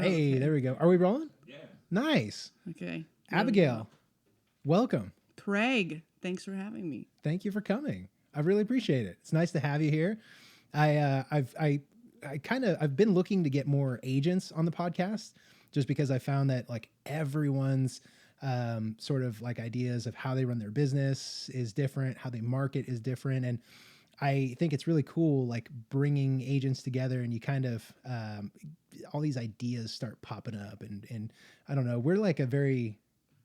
Hey, Okay. there we go. Are we rolling? Yeah. Nice. Okay. Abigail, welcome. Craig, thanks for having me. Thank you for coming. I really appreciate it. It's nice to have you here. I've been looking to get more agents on the podcast just because I found that like everyone's sort of like ideas of how they run their business is different, how they market is different. And I think it's really cool, like bringing agents together and you kind of, all these ideas start popping up and I don't know, we're like a very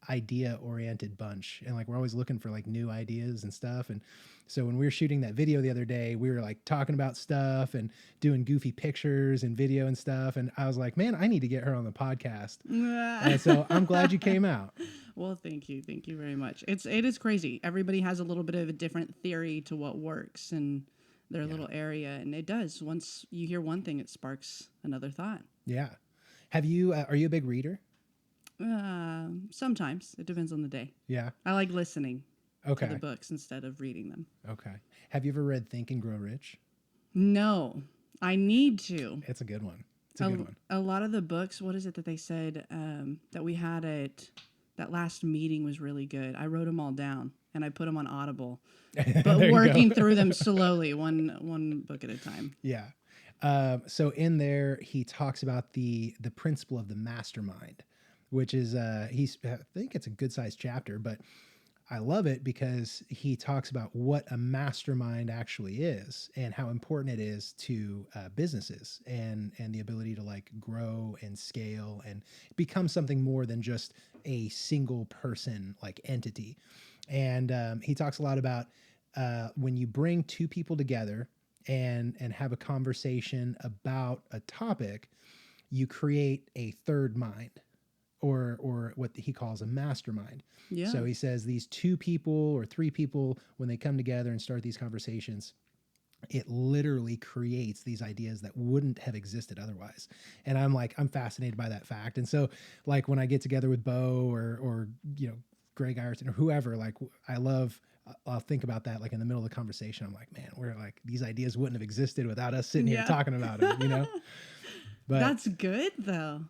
idea oriented bunch and like we're always looking for like new ideas and stuff. And so when we were shooting that video the other day, we were like talking about stuff and doing goofy pictures and video and stuff. And I was like, man, I need to get her on the podcast. And so I'm glad you came out. Well, thank you. Thank you very much. It is crazy. Everybody has a little bit of a different theory to what works in their little area. And it does. Once you hear one thing, it sparks another thought. Yeah. Have you, are you a big reader? Sometimes. It depends on the day. Yeah. I like listening Okay. to the books instead of reading them. Okay. Have you ever read Think and Grow Rich? No, I need to. It's a good one. It's a good one. A lot of the books, what is it that they said that we had at that last meeting was really good. I wrote them all down and I put them on Audible, but working through them slowly, one book at a time. Yeah. So in there, he talks about the principle of the mastermind, which is I think it's a good sized chapter, but I love it because he talks about what a mastermind actually is and how important it is to businesses and the ability to like grow and scale and become something more than just a single person like entity. And he talks a lot about when you bring two people together and have a conversation about a topic, you create a third mind. Or what he calls a mastermind. Yeah. So he says these two people or three people, when they come together and start these conversations, it literally creates these ideas that wouldn't have existed otherwise. And I'm fascinated by that fact. And so like when I get together with Bo or you know, Greg Ireton or whoever, like I'll think about that like in the middle of the conversation. I'm like, man, we're like, these ideas wouldn't have existed without us sitting here talking about them, you know? But that's good though.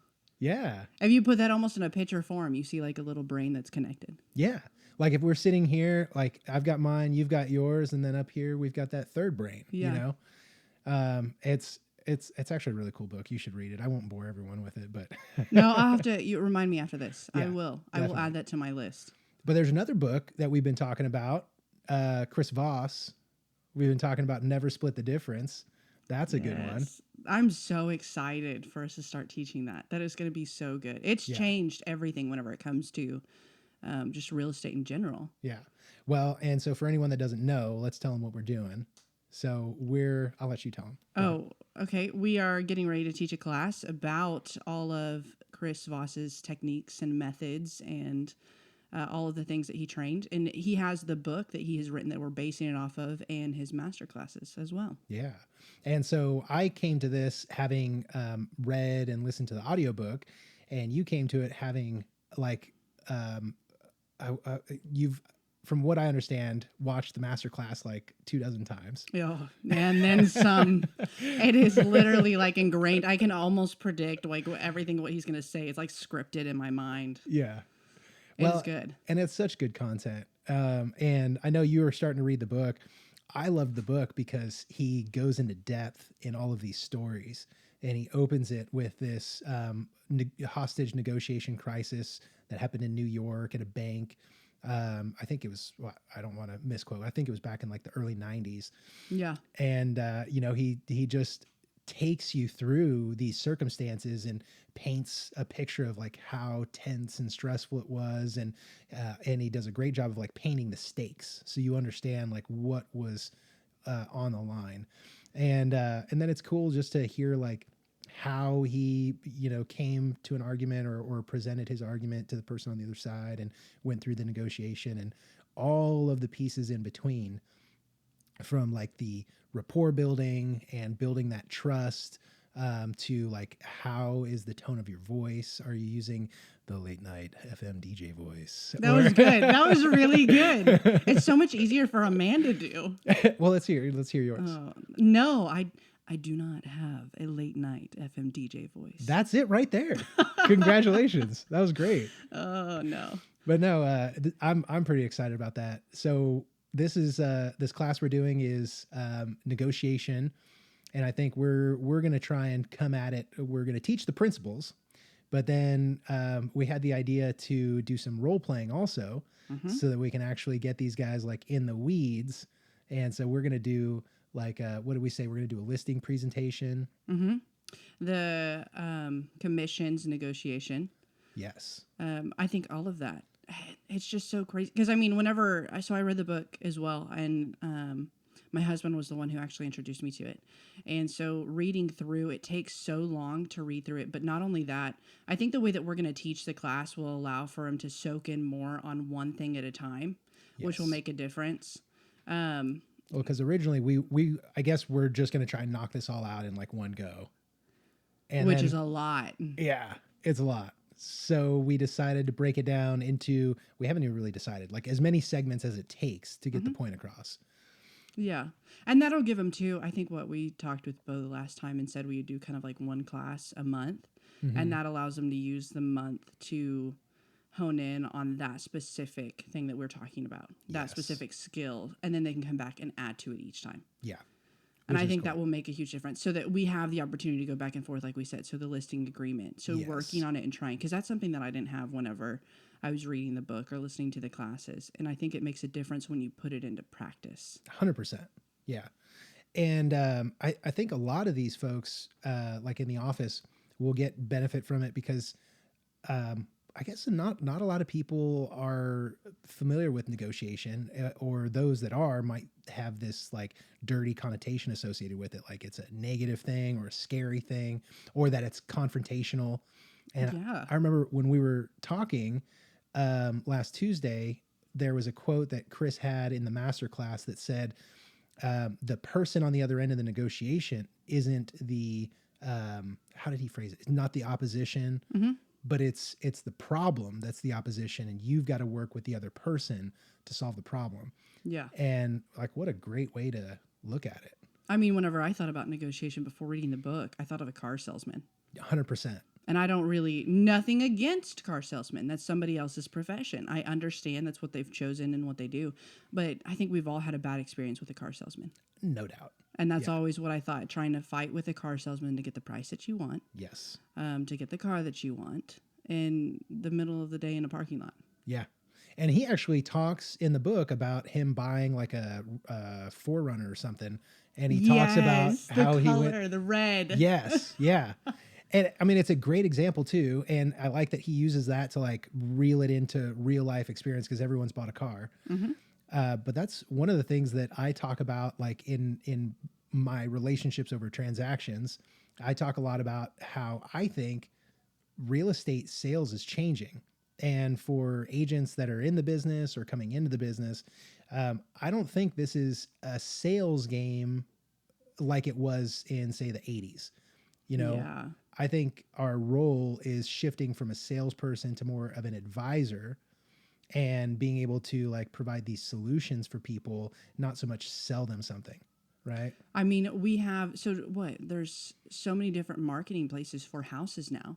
Yeah. If you put that almost in a picture form, you see like a little brain that's connected. Yeah. Like if we're sitting here, like I've got mine, you've got yours, and then up here we've got that third brain. Yeah. You know? It's actually a really cool book. You should read it. I won't bore everyone with it, but No, I'll have to you remind me after this. Yeah, I will. I will add that to my list. But there's another book that we've been talking about. Chris Voss. We've been talking about Never Split the Difference. That's a good one. I'm so excited for us to start teaching that. That is going to be so good. It's changed everything whenever it comes to just real estate in general. Yeah. Well, and so for anyone that doesn't know, let's tell them what we're doing. So I'll let you tell them. Oh, okay. We are getting ready to teach a class about all of Chris Voss's techniques and methods and all of the things that he trained. And he has the book that he has written that we're basing it off of and his master classes as well. Yeah. And so I came to this having read and listened to the audiobook, and you came to it having like, you've, from what I understand, watched the master class like 24 times. Oh, and then some. It is literally like ingrained. I can almost predict like everything what he's going to say. It's like scripted in my mind. Yeah. It's good. And it's such good content. And I know you were starting to read the book. I loved the book because he goes into depth in all of these stories, and he opens it with this hostage negotiation crisis that happened in New York at a bank. I think it was, well, I don't want to misquote. I think it was back in like the early 90s. Yeah. And, you know, he just takes you through these circumstances and paints a picture of like how tense and stressful it was. And he does a great job of like painting the stakes. So you understand like what was on the line. And then it's cool just to hear like how he, you know, came to an argument or presented his argument to the person on the other side and went through the negotiation and all of the pieces in between, from like the rapport building and building that trust to like, how is the tone of your voice? Are you using the late night FM DJ voice? That was good. That was really good. It's so much easier for a man to do. Well, let's hear yours. No, I do not have a late night FM DJ voice. That's it right there. Congratulations. That was great. Oh no. But no, I'm pretty excited about that. So this class we're doing is negotiation, and I think we're going to try and come at it. We're going to teach the principles, but then we had the idea to do some role playing also, so that we can actually get these guys like in the weeds. And so we're going to do like what did we say? We're going to do a listing presentation. Mm-hmm. The commissions negotiation. Yes. I think all of that. It's just so crazy because I mean, I read the book as well, and my husband was the one who actually introduced me to it, and so reading through it takes so long to read through it. But not only that, I think the way that we're going to teach the class will allow for him to soak in more on one thing at a time, which will make a difference. Well, because originally we I guess we're just going to try and knock this all out in like one go, and which is a lot. Yeah, it's a lot. So we decided to break it down into, we haven't even really decided, like as many segments as it takes to get the point across. Yeah. And that'll give them too. I think what we talked with Bo the last time and said we would do kind of like one class a month. And that allows them to use the month to hone in on that specific thing that we're talking about, that specific skill. And then they can come back and add to it each time. Yeah. And I think that will make a huge difference so that we have the opportunity to go back and forth, like we said. So the listing agreement. So working on it and trying, because that's something that I didn't have whenever I was reading the book or listening to the classes. And I think it makes a difference when you put it into practice. 100%. Yeah. And I think a lot of these folks, like in the office, will get benefit from it because I guess not a lot of people are familiar with negotiation, or those that are might have this like dirty connotation associated with it. Like it's a negative thing or a scary thing, or that it's confrontational. And I remember when we were talking last Tuesday, there was a quote that Chris had in the master class that said, the person on the other end of the negotiation isn't the, how did he phrase it? It's not the opposition, but it's the problem that's the opposition, and you've got to work with the other person to solve the problem. Yeah. And like, what a great way to look at it. I mean, whenever I thought about negotiation before reading the book, I thought of a car salesman. 100%. And I don't really, nothing against car salesmen. That's somebody else's profession. I understand that's what they've chosen and what they do. But I think we've all had a bad experience with a car salesman. No doubt. And that's always what I thought, trying to fight with a car salesman to get the price that you want. Yes. To get the car that you want in the middle of the day in a parking lot. Yeah. And he actually talks in the book about him buying like a Forerunner or something. And he talks about how he went. The red. Yes. Yeah. And I mean, it's a great example too. And I like that he uses that to like reel it into real life experience because everyone's bought a car. But that's one of the things that I talk about, like in my relationships over transactions. I talk a lot about how I think real estate sales is changing. And for agents that are in the business or coming into the business, I don't think this is a sales game like it was in, say, the 80s. You know, I think our role is shifting from a salesperson to more of an advisor, and being able to like provide these solutions for people, not so much sell them something. Right. I mean, we have, there's so many different marketing places for houses now.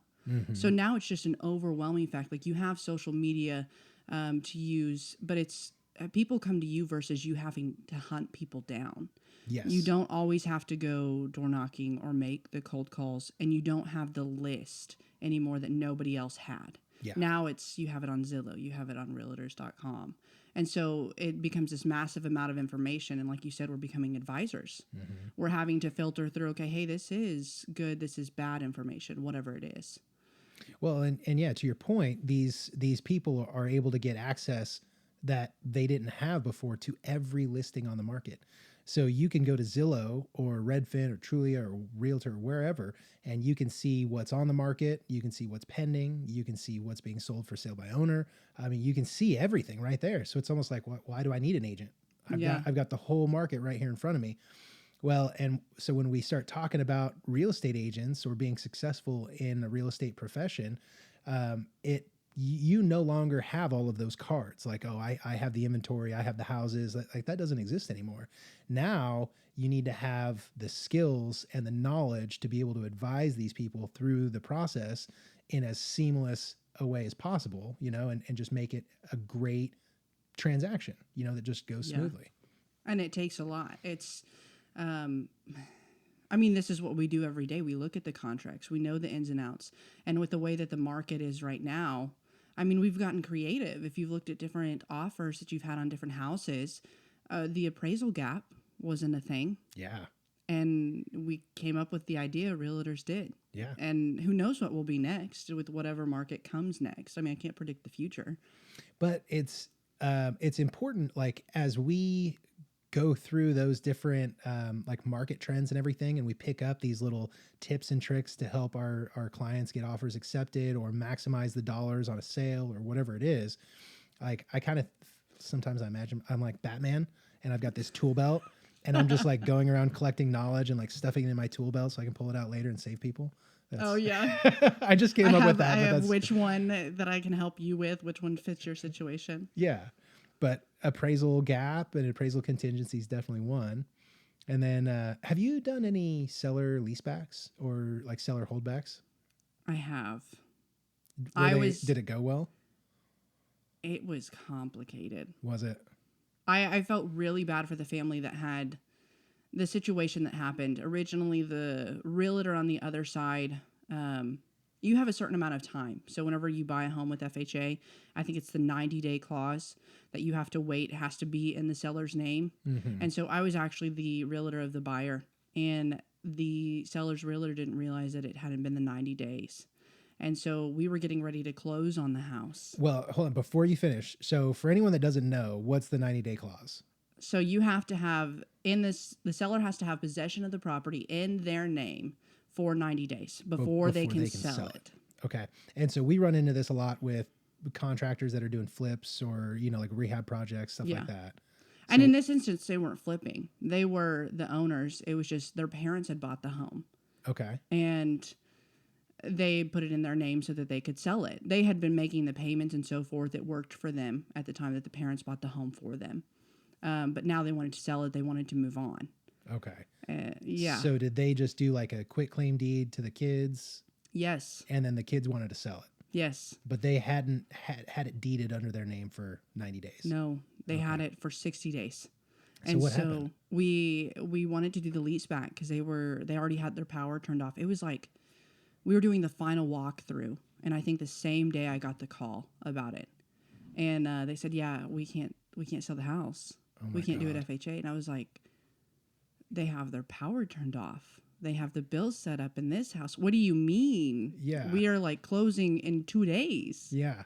So now it's just an overwhelming fact. Like you have social media to use, but it's people come to you versus you having to hunt people down. Yes. You don't always have to go door knocking or make the cold calls, and you don't have the list anymore that nobody else had. Yeah. Now you have it on Zillow, you have it on realtors.com. And so it becomes this massive amount of information. And like you said, we're becoming advisors. We're having to filter through, okay, hey, this is good, this is bad information, whatever it is. Well, and yeah, to your point, these people are able to get access that they didn't have before to every listing on the market. So you can go to Zillow or Redfin or Trulia or Realtor or wherever, and you can see what's on the market. You can see what's pending. You can see what's being sold for sale by owner. I mean, you can see everything right there. So it's almost like, why do I need an agent? I've got the whole market right here in front of me. Well, and so when we start talking about real estate agents or being successful in a real estate profession, it you no longer have all of those cards. Like, oh, I have the inventory, I have the houses. Like that doesn't exist anymore. Now you need to have the skills and the knowledge to be able to advise these people through the process in as seamless a way as possible, and just make it a great transaction, that just goes Yeah. smoothly. And it takes a lot. Um, I mean, this is what we do every day. We look at the contracts, we know the ins and outs. And with the way that the market is right now, I mean, we've gotten creative. If you've looked at different offers that you've had on different houses, the appraisal gap wasn't a thing. Yeah. And we came up with the idea, realtors did. Yeah. And who knows what will be next with whatever market comes next. I mean, I can't predict the future. But it's important, like, as we go through those different like market trends and everything, and we pick up these little tips and tricks to help our clients get offers accepted or maximize the dollars on a sale or whatever it is. Like, I kind of sometimes I imagine I'm like Batman and I've got this tool belt and I'm just like going around collecting knowledge and like stuffing it in my tool belt so I can pull it out later and save people. Oh, yeah. I just came up with that. I have which one that I can help you with, which one fits your situation. Yeah. But appraisal gap and appraisal contingency is definitely one. And then have you done any seller leasebacks or like seller holdbacks? I have. Did it go well? It was complicated. Was it? I felt really bad for the family that had the situation that happened. Originally, the realtor on the other side, you have a certain amount of time. So whenever you buy a home with FHA, I think it's the 90-day clause that you have to wait. It has to be in the seller's name. Mm-hmm. And so I was actually the realtor of the buyer, and the seller's realtor didn't realize that it hadn't been the 90 days. And so we were getting ready to close on the house. Well, hold on. Before you finish, so for anyone that doesn't know, what's the 90-day clause? So you have to have, the seller has to have possession of the property in their name for 90 days before they can sell it. Okay. And so we run into this a lot with contractors that are doing flips or, like rehab projects, stuff like that. And in this instance, they weren't flipping. They were the owners. It was just their parents had bought the home. Okay. And they put it in their name so that they could sell it. They had been making the payments and so forth. It worked for them at the time that the parents bought the home for them. But now they wanted to sell it. They wanted to move on. Okay. Yeah. So did they just do like a quit claim deed to the kids? Yes. And then the kids wanted to sell it? Yes. But they hadn't had it deeded under their name for 90 days? No, they had it for 60 days. So what happened? we wanted to do the lease back because they already had their power turned off. It was like we were doing the final walkthrough, and I think the same day I got the call about it. And they said, yeah, we can't sell the house. We can't do it FHA. And I was like, they have their power turned off. They have the bills set up in this house. What do you mean? Yeah. We are like closing in 2 days. Yeah.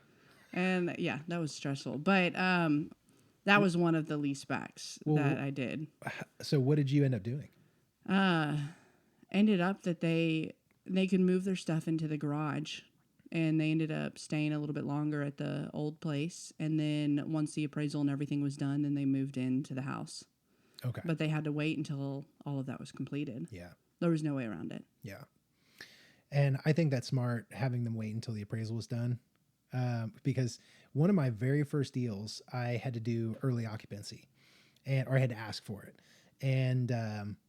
And yeah, that was stressful. But that was one of the lease backs that I did. So what did you end up doing? Ended up that they could move their stuff into the garage, and they ended up staying a little bit longer at the old place. And then once the appraisal and everything was done, then they moved into the house. Okay. But they had to wait until all of that was completed. Yeah. There was no way around it. Yeah. And I think that's smart, having them wait until the appraisal was done. Because one of my very first deals, I had to do early occupancy, or I had to ask for it. And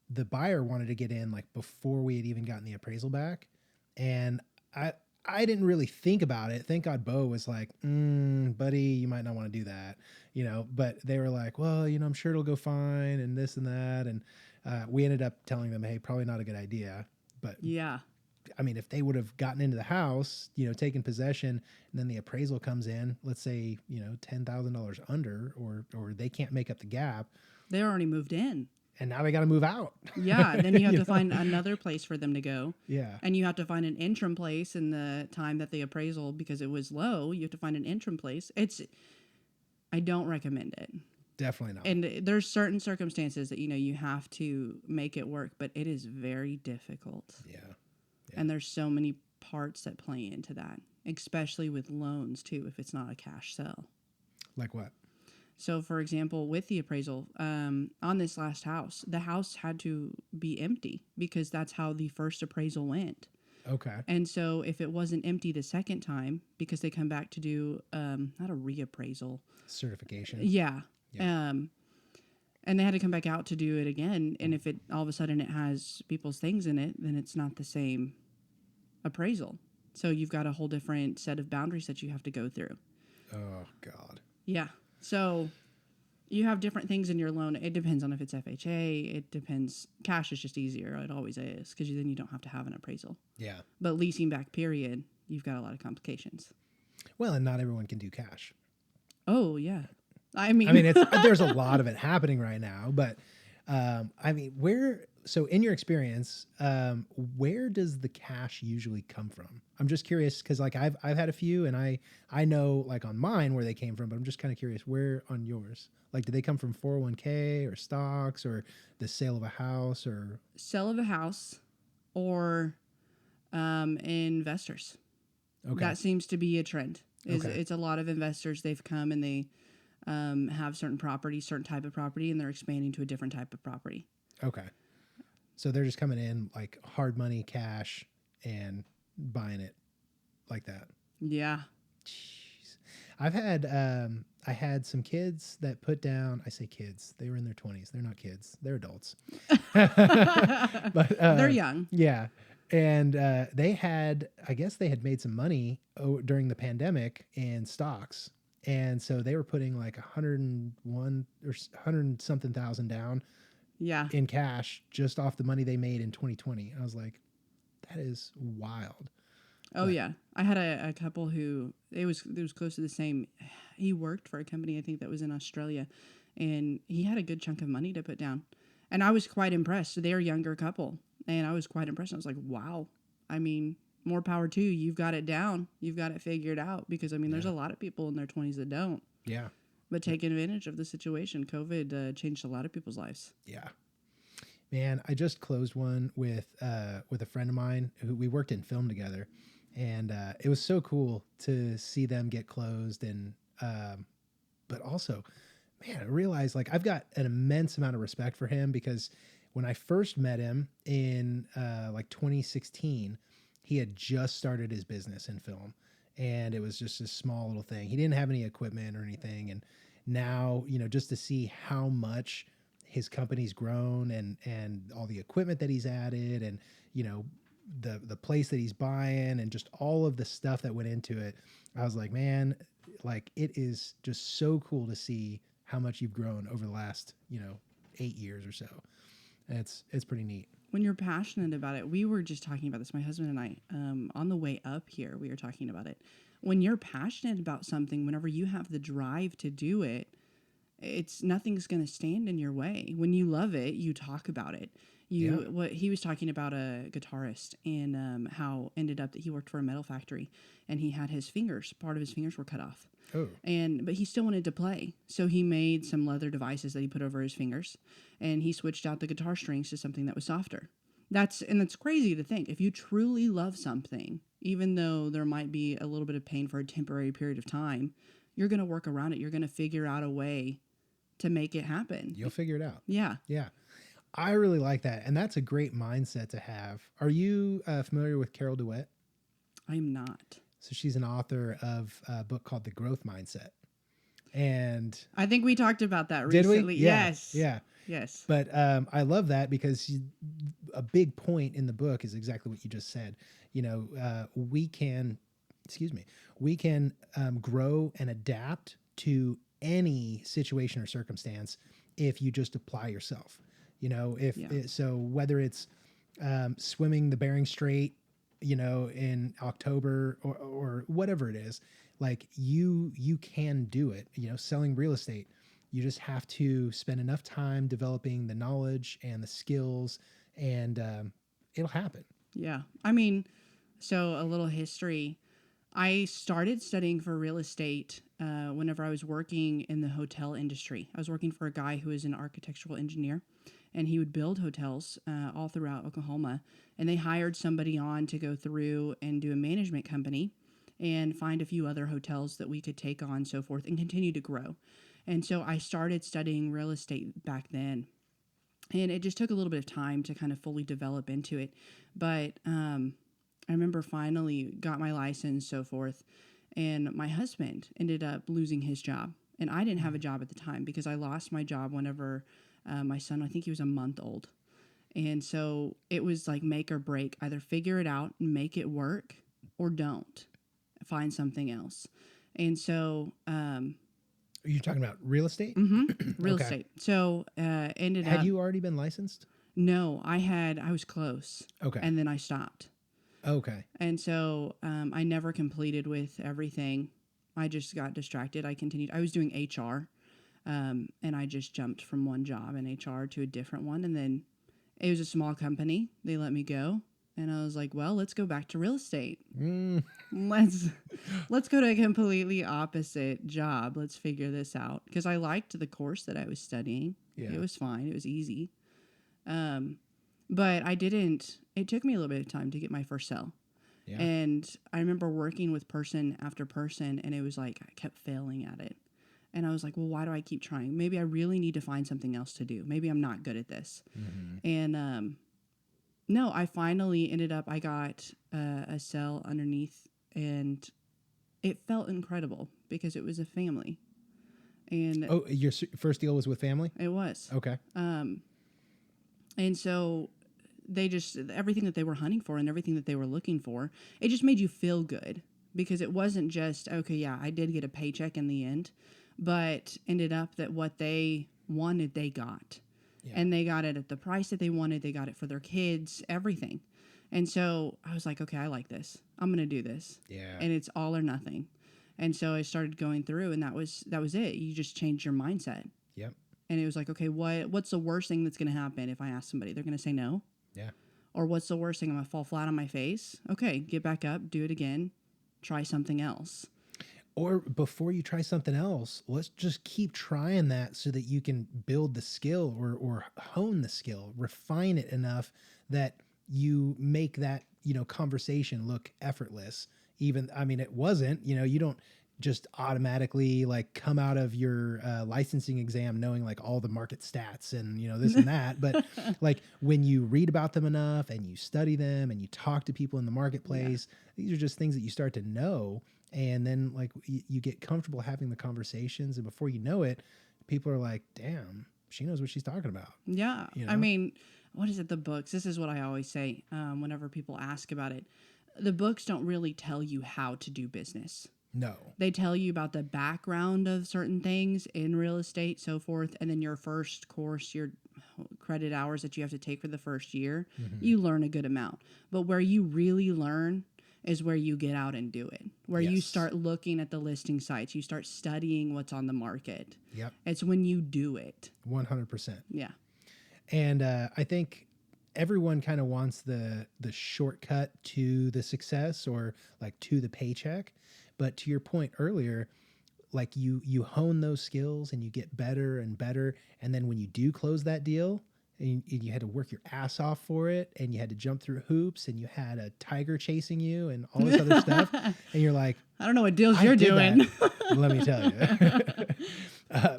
the buyer wanted to get in like before we had even gotten the appraisal back. And I didn't really think about it. Thank God Bo was like, buddy, you might not want to do that, but they were like, well, I'm sure it'll go fine and this and that. And we ended up telling them, hey, probably not a good idea. But yeah, I mean, if they would have gotten into the house, taken possession, and then the appraisal comes in, let's say, $10,000 under, or they can't make up the gap. They already moved in. And now they got to move out. Yeah. Then you have to find another place for them to go. Yeah. And you have to find an interim place in the time that the appraisal, because it was low, you have to find an interim place. I don't recommend it. Definitely not. And there's certain circumstances that, you have to make it work, but it is very difficult. Yeah. And there's so many parts that play into that, especially with loans too, if it's not a cash sell. Like what? So, for example, with the appraisal, on this last house, the house had to be empty because that's how the first appraisal went. Okay. And so if it wasn't empty the second time, because they come back to do not a reappraisal, Certification. yeah, Yeah. um, and they had to come back out to do it again. And if it all of a sudden it has people's things in it, then it's not the same appraisal. So you've got a whole different set of boundaries that you have to go through. Oh God. Yeah. So you have different things in your loan. It depends on if it's FHA. It depends. Cash is just easier. It always is, because then you don't have to have an appraisal. Yeah. But leasing back period, you've got a lot of complications. Well, and not everyone can do cash. Oh yeah. I mean, It's there's a lot of it happening right now, but so in your experience, where does the cash usually come from? I'm just curious because like I've had a few, and I know like on mine where they came from, but I'm just kind of curious where on yours. Like, do they come from 401k or stocks or the sale of a house or? sell of a house or investors. Okay. That seems to be a trend. Okay. It's a lot of investors. They've come and they have certain property, certain type of property, and they're expanding to a different type of property. Okay. So they're just coming in like hard money cash and buying it like that. Yeah. Jeez. I had some kids that put down, I say kids, they were in their 20s. They're not kids, they're adults. But They're young. yeah. And I guess they had made some money during the pandemic in stocks. And so they were putting like 101 or 100 something thousand down Yeah. in cash just off the money they made in 2020. I was like, that is wild. Oh yeah. I had a couple who it was close to the same. He worked for a company I think that was in Australia, and he had a good chunk of money to put down, and I was quite impressed. They're a younger couple, and I was quite impressed. I was like, wow. I mean, more power to you. You've got it down. You've got it figured out, because I mean, there's a lot of people in their 20s that don't. Yeah. But taking advantage of the situation, COVID changed a lot of people's lives. Yeah. Man, I just closed one with a friend of mine who we worked in film together, and it was so cool to see them get closed. And but also, man, I realized like I've got an immense amount of respect for him because when I first met him in like 2016, he had just started his business in film, and it was just a small little thing. He didn't have any equipment or anything, and now just to see how much his company's grown and all the equipment that he's added, and the place that he's buying and just all of the stuff that went into it, I was like, man, like it is just so cool to see how much you've grown over the last 8 years or so. And it's pretty neat. When you're passionate about it, we were just talking about this, my husband and I, on the way up here, we were talking about it. When you're passionate about something, whenever you have the drive to do it, nothing's going to stand in your way. When you love it, you talk about it. What he was talking about, a guitarist, and how ended up that he worked for a metal factory, and he had part of his fingers were cut off. Oh. But he still wanted to play. So he made some leather devices that he put over his fingers, and he switched out the guitar strings to something that was softer. That's crazy to think. If you truly love something, even though there might be a little bit of pain for a temporary period of time, you're going to work around it. You're going to figure out a way to make it happen. You'll figure it out. Yeah. Yeah. I really like that. And that's a great mindset to have. Are you familiar with Carol Dweck? I'm not. So she's an author of a book called The Growth Mindset. And I think we talked about that did recently. we? Yeah, Yes. Yeah. Yes. But I love that because a big point in the book is exactly what you just said. We can grow and adapt to any situation or circumstance if you just apply yourself. So whether it's swimming the Bering Strait, in October or whatever it is, like you can do it. Selling real estate, you just have to spend enough time developing the knowledge and the skills, and it'll happen. Yeah. I mean, so a little history. I started studying for real estate whenever I was working in the hotel industry. I was working for a guy who is an architectural engineer, and he would build hotels all throughout Oklahoma. And they hired somebody on to go through and do a management company and find a few other hotels that we could take on, so forth, and continue to grow. And so I started studying real estate back then. And it just took a little bit of time to kind of fully develop into it. But I remember finally got my license, so forth, and my husband ended up losing his job. And I didn't have a job at the time because I lost my job whenever my son, I think he was a month old. And so it was like make or break. Either figure it out and make it work or don't. Find something else. And so, Are you talking about real estate? real Okay. estate. So ended Had up, you already been licensed? no, I was close. Okay. And then I stopped. Okay. And so I never completed with everything. I just got distracted. I continued. I was doing HR, and I just jumped from one job in HR to a different one. And then it was a small company. They let me go. And I was like, well, let's go back to real estate. Let's go to a completely opposite job. Let's figure this out. Because I liked the course that I was studying. Yeah. It was fine. It was easy. But I didn't, it took me a little bit of time to get my first sale. Yeah. And I remember working with person after person, and it was like I kept failing at it. And I was like, well, why do I keep trying? Maybe I really need to find something else to do. Maybe I'm not good at this. And no, I finally ended up, I got a cell underneath, and it felt incredible because it was a family. And Oh, your first deal was with family? it was. Okay. And so they just, everything that they were hunting for and everything that they were looking for, it just made you feel good because it wasn't just, okay, yeah, I did get a paycheck in the end, but ended up that what they wanted, they got. Yeah. And they got it at the price that they wanted. They got it for their kids, everything. And so I was like, okay, I like this. I'm going to do this. Yeah. And it's all or nothing. And so I started going through, and that was it. You just changed your mindset. Yep. And it was like, okay, what's the worst thing that's going to happen if I ask somebody? They're going to say no. Yeah. Or what's the worst thing? I'm going to fall flat on my face. Okay, get back up, do it again, try something else. Or before you try something else, let's just keep trying that so that you can build the skill or hone the skill, refine it enough that you make that, conversation look effortless. Even, I mean, it wasn't, you don't just automatically like come out of your licensing exam knowing like all the market stats and, this and that. But like when you read about them enough and you study them and you talk to people in the marketplace, these are just things that you start to know. And then like you get comfortable having the conversations, and before you know it, people are like, damn, she knows what she's talking about. Yeah. I mean, what is it? The books. This is what I always say whenever people ask about it. The books don't really tell you how to do business. No. They tell you about the background of certain things in real estate, so forth. And then your first course, your credit hours that you have to take for the first year, you learn a good amount. But where you really learn is where you get out and do it, where you start looking at the listing sites, you start studying what's on the market. Yep. It's when you do it. 100%. Yeah. And I think everyone kind of wants the shortcut to the success or like to the paycheck. But to your point earlier, like you hone those skills and you get better and better. And then when you do close that deal, and you had to work your ass off for it, and you had to jump through hoops, and you had a tiger chasing you and all this other stuff. And you're like, I don't know what deals you're doing. Let me tell you.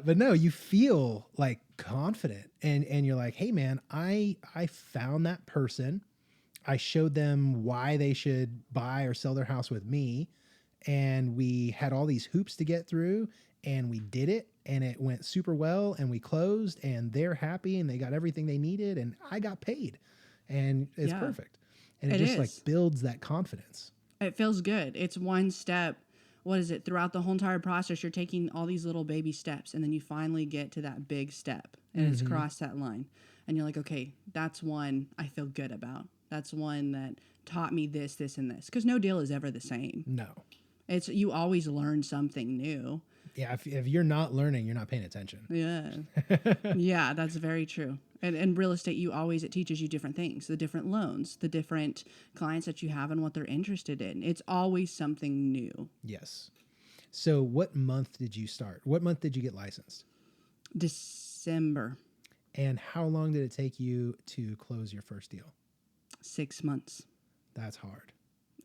But no, you feel like confident, and you're like, hey man, I found that person. I showed them why they should buy or sell their house with me. And we had all these hoops to get through, and we did it, and it went super well, and we closed, and they're happy, and they got everything they needed, and I got paid, and it's perfect. And it just like builds that confidence. It feels good. It's one step. What is it? Throughout the whole entire process, you're taking all these little baby steps, and then you finally get to that big step, and it's crossed that line. And you're like, okay, that's one I feel good about. That's one that taught me this, this, and this. Because no deal is ever the same. No. It's you always learn something new. Yeah, if you're not learning, you're not paying attention. Yeah. Yeah, that's very true. And in real estate, it teaches you different things, the different loans, the different clients that you have and what they're interested in. It's always something new. Yes. So what month did you start? What month did you get licensed? December. And how long did it take you to close your first deal? 6 months. That's hard.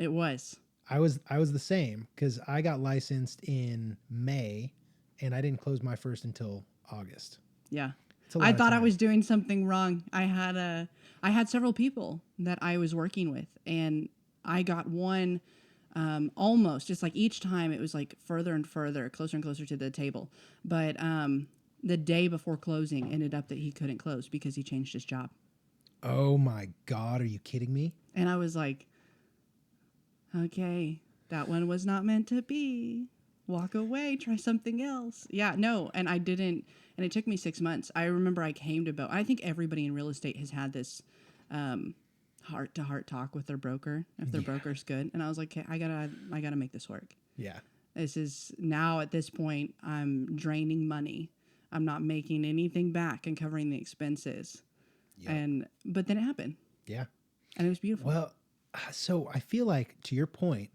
It was. I was the same because I got licensed in May and I didn't close my first until August. Yeah. I thought I was doing something wrong. I had several people that I was working with, and I got one almost, just like each time it was like further and further, closer and closer to the table. But the day before closing ended up that he couldn't close because he changed his job. Oh my God, are you kidding me? And I was like, okay, that one was not meant to be. Walk away, try something else. Yeah, no, and I didn't. And it took me 6 months. I remember I came to Bo. I think everybody in real estate has had this heart to heart talk with their broker if their broker's good. And I was like, okay, I gotta make this work. Yeah. This is now at this point, I'm draining money. I'm not making anything back and covering the expenses. Yep. But then it happened. Yeah. And it was beautiful. Well, so I feel like, to your point,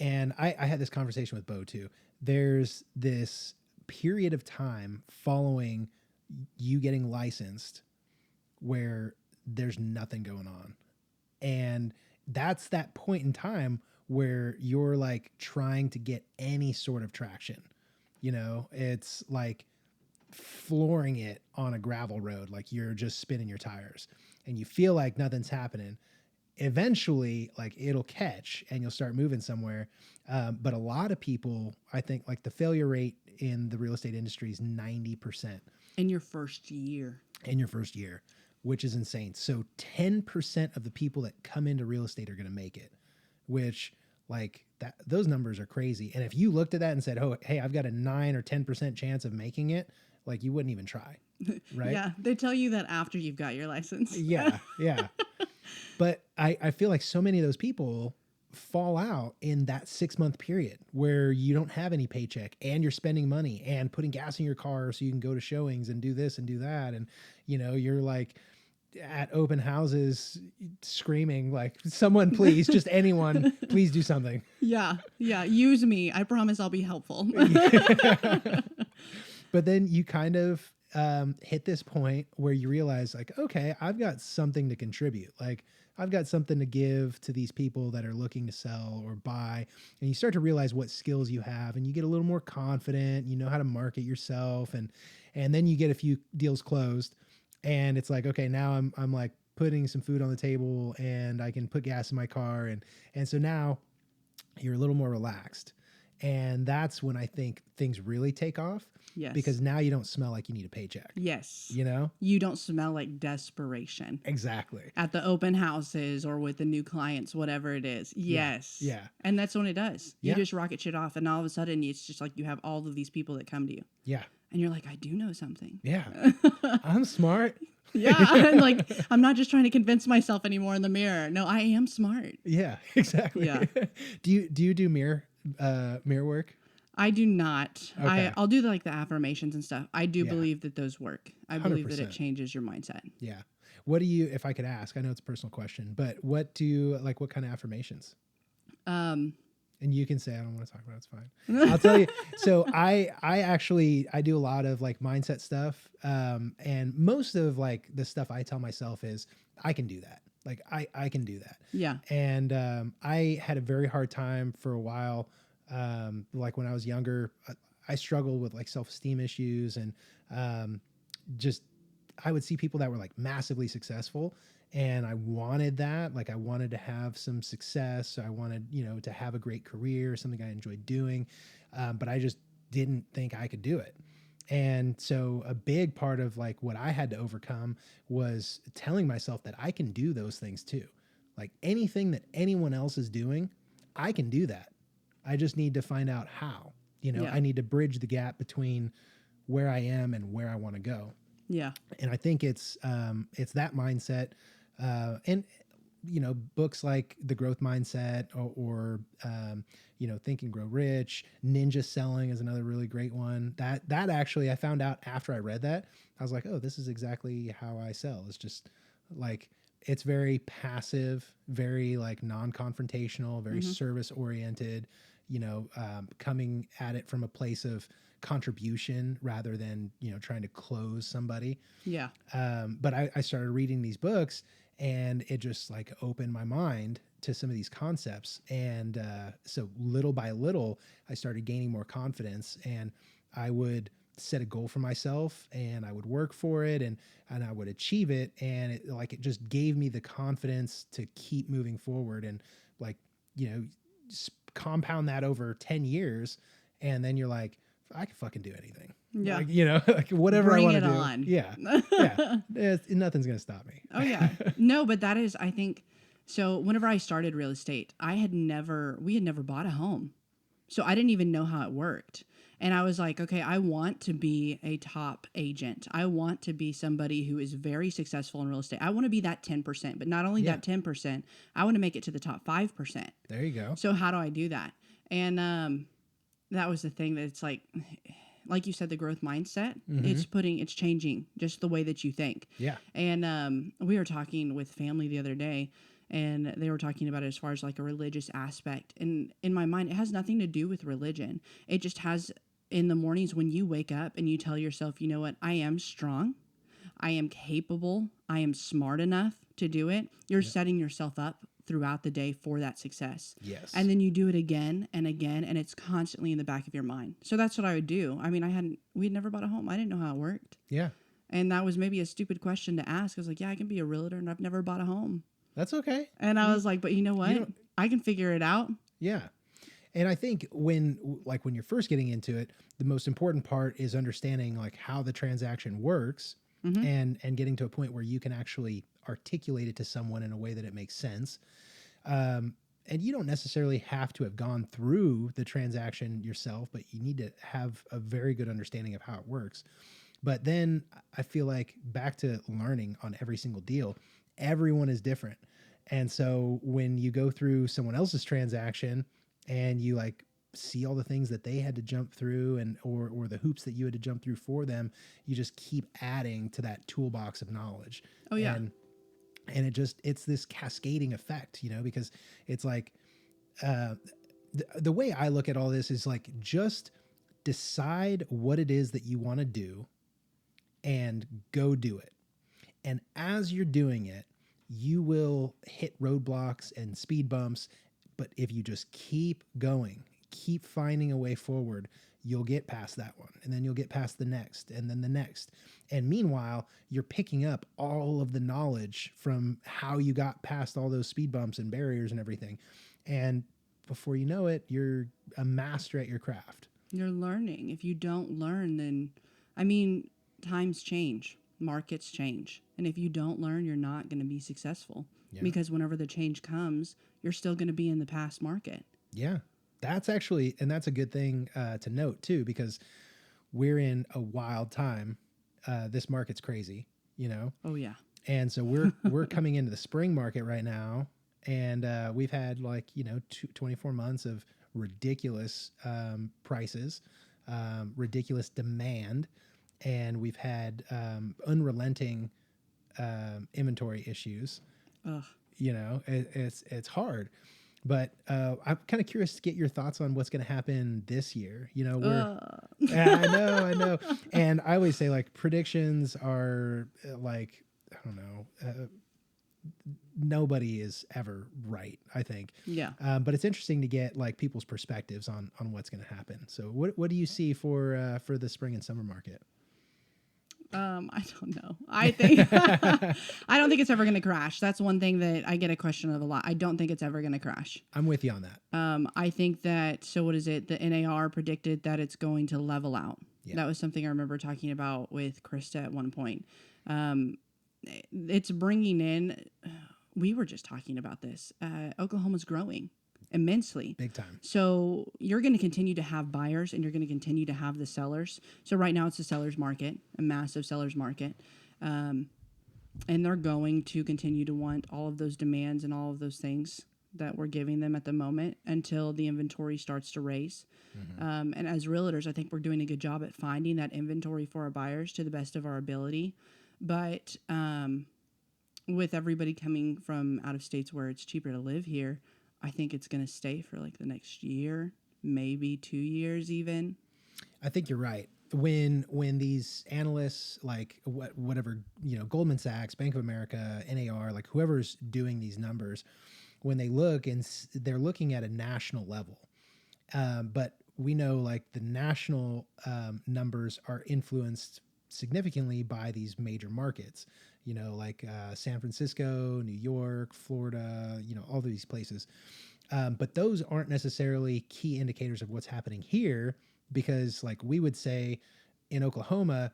and I had this conversation with Bo too, there's this period of time following you getting licensed where there's nothing going on. And that's that point in time where you're like trying to get any sort of traction. You know, it's like flooring it on a gravel road, like you're just spinning your tires and you feel like nothing's happening. Eventually, like it'll catch and you'll start moving somewhere. But a lot of people, I think, like the failure rate in the real estate industry is 90% in your first year. Which is insane. So 10% of the people that come into real estate are going to make it, which like that, those numbers are crazy. And if you looked at that and said, oh, hey, I've got a 9 or 10% chance of making it, like you wouldn't even try. Right. Yeah. They tell you that after you've got your license. Yeah. Yeah. But I feel like so many of those people fall out in that 6-month period where you don't have any paycheck and you're spending money and putting gas in your car so you can go to showings and do this and do that. And, you know, you're like at open houses screaming like, someone please, just anyone, please do something. Yeah. Yeah. Use me. I promise I'll be helpful. But then you kind of hit this point where you realize like, okay, I've got something to contribute. Like I've got something to give to these people that are looking to sell or buy. And you start to realize what skills you have and you get a little more confident, you know how to market yourself. And then you get a few deals closed and it's like, okay, now I'm like putting some food on the table and I can put gas in my car. And so now you're a little more relaxed. And that's when I think things really take off. Yes. Because now you don't smell like you need a paycheck. Yes. You know? You don't smell like desperation. Exactly. At the open houses or with the new clients, whatever it is. Yes. Yeah. And that's when it does. You Yeah. just rocket shit off and all of a sudden it's just like you have all of these people that come to you. Yeah. And you're like, I do know something. Yeah. I'm smart. Yeah. And like, I'm not just trying to convince myself anymore in the mirror. No, I am smart. Yeah, exactly. Yeah. Do you do mirror work? I do not. Okay. I'll do like the affirmations and stuff. I do Yeah. believe that those work. I believe that it 100%. changes your mindset. Yeah. What do you, if I could ask, I know it's a personal question, but what do you like, what kind of affirmations? And you can say, I don't want to talk about it. It's fine. I'll tell you. So I do a lot of like mindset stuff. And most of like the stuff I tell myself is I can do that. Like I can do that. Yeah. And I had a very hard time for a while. Like when I was younger, I struggled with like self-esteem issues and just I would see people that were like massively successful and I wanted that. Like I wanted to have some success. I wanted, you know, to have a great career, something I enjoyed doing. But I just didn't think I could do it. And so a big part of like what I had to overcome was telling myself that I can do those things too. Like anything that anyone else is doing, I can do that. I just need to find out how, you know, Yeah. I need to bridge the gap between where I am and where I want to go. Yeah. And I think it's that mindset. And, you know, books like The Growth Mindset or you know, Think and Grow Rich, Ninja Selling is another really great one. That actually I found out after I read that, I was like, oh, this is exactly how I sell. It's just like, it's very passive, very like non-confrontational, very service oriented, you know, coming at it from a place of contribution rather than, you know, trying to close somebody. Yeah. But I started reading these books and it just like opened my mind to some of these concepts. And so little by little, I started gaining more confidence and I would set a goal for myself and I would work for it and I would achieve it. And it just gave me the confidence to keep moving forward and like, compound that over 10 years. And then you're like, I can fucking do anything. Yeah. Like, like whatever I Bring want it to do. on. Yeah. Yeah. Nothing's going to stop me. Oh yeah. No, but that is, I think, so whenever I started real estate, we had never bought a home. So I didn't even know how it worked. And I was like, okay, I want to be a top agent. I want to be somebody who is very successful in real estate. I want to be that 10%, but not only that 10%, I want to make it to the top 5%. There you go. So how do I do that? And that was the thing that it's like you said, the growth mindset, it's changing just the way that you think. Yeah. And we were talking with family the other day, and they were talking about it as far as like a religious aspect. And in my mind, it has nothing to do with religion. It just has, in the mornings when you wake up and you tell yourself, you know what, I am strong, I am capable, I am smart enough to do it. You're setting yourself up throughout the day for that success. Yes. And then you do it again and again, and it's constantly in the back of your mind. So that's what I would do. I mean, we had never bought a home. I didn't know how it worked. Yeah. And that was maybe a stupid question to ask. I was like, yeah, I can be a realtor and I've never bought a home. That's okay. And I was like, but you know what? I can figure it out. Yeah. And I think when you're first getting into it, the most important part is understanding like how the transaction works and getting to a point where you can actually articulate it to someone in a way that it makes sense. And you don't necessarily have to have gone through the transaction yourself, but you need to have a very good understanding of how it works. But then I feel like back to learning on every single deal, everyone is different. And so when you go through someone else's transaction and you like see all the things that they had to jump through and or the hoops that you had to jump through for them, you just keep adding to that toolbox of knowledge. Oh yeah. And it's this cascading effect, because it's like the way I look at all this is like, just decide what it is that you want to do and go do it. And as you're doing it, you will hit roadblocks and speed bumps. But if you just keep going, keep finding a way forward, you'll get past that one. And then you'll get past the next and then the next. And meanwhile, you're picking up all of the knowledge from how you got past all those speed bumps and barriers and everything. And before you know it, you're a master at your craft. You're learning. If you don't learn, then, I mean, times change, markets change. And if you don't learn, you're not going to be successful. Yeah. Because whenever the change comes, you're still going to be in the past market. Yeah. That's actually, and that's a good thing to note too, because we're in a wild time. This market's crazy, Oh yeah. And so we're coming into the spring market right now, and we've had 24 months of ridiculous prices, ridiculous demand, and we've had unrelenting inventory issues. Ugh. It's hard. But I'm kind of curious to get your thoughts on what's going to happen this year. I know. And I always say like predictions are like, I don't know, nobody is ever right, I think. Yeah. But it's interesting to get like people's perspectives on what's going to happen. So what do you see for the spring and summer market? I don't know. I think I don't think it's ever going to crash. That's one thing that I get a question of a lot. I don't think it's ever going to crash. I'm with you on that. I think that, so what is it? The NAR predicted that it's going to level out. Yeah. That was something I remember talking about with Krista at one point. It's bringing in, we were just talking about this. Oklahoma's growing immensely. Big time. So you're going to continue to have buyers and you're going to continue to have the sellers. So right now it's a seller's market, a massive seller's market. And they're going to continue to want all of those demands and all of those things that we're giving them at the moment until the inventory starts to raise. Mm-hmm. And as realtors, I think we're doing a good job at finding that inventory for our buyers to the best of our ability. But with everybody coming from out of states where it's cheaper to live here, I think it's going to stay for like the next year, maybe 2 years even. I think you're right. When these analysts, like whatever, Goldman Sachs, Bank of America, NAR, like whoever's doing these numbers, when they look and they're looking at a national level. But we know like the national numbers are influenced significantly by these major markets, like San Francisco, New York, Florida, all these places. But those aren't necessarily key indicators of what's happening here, because like we would say in Oklahoma,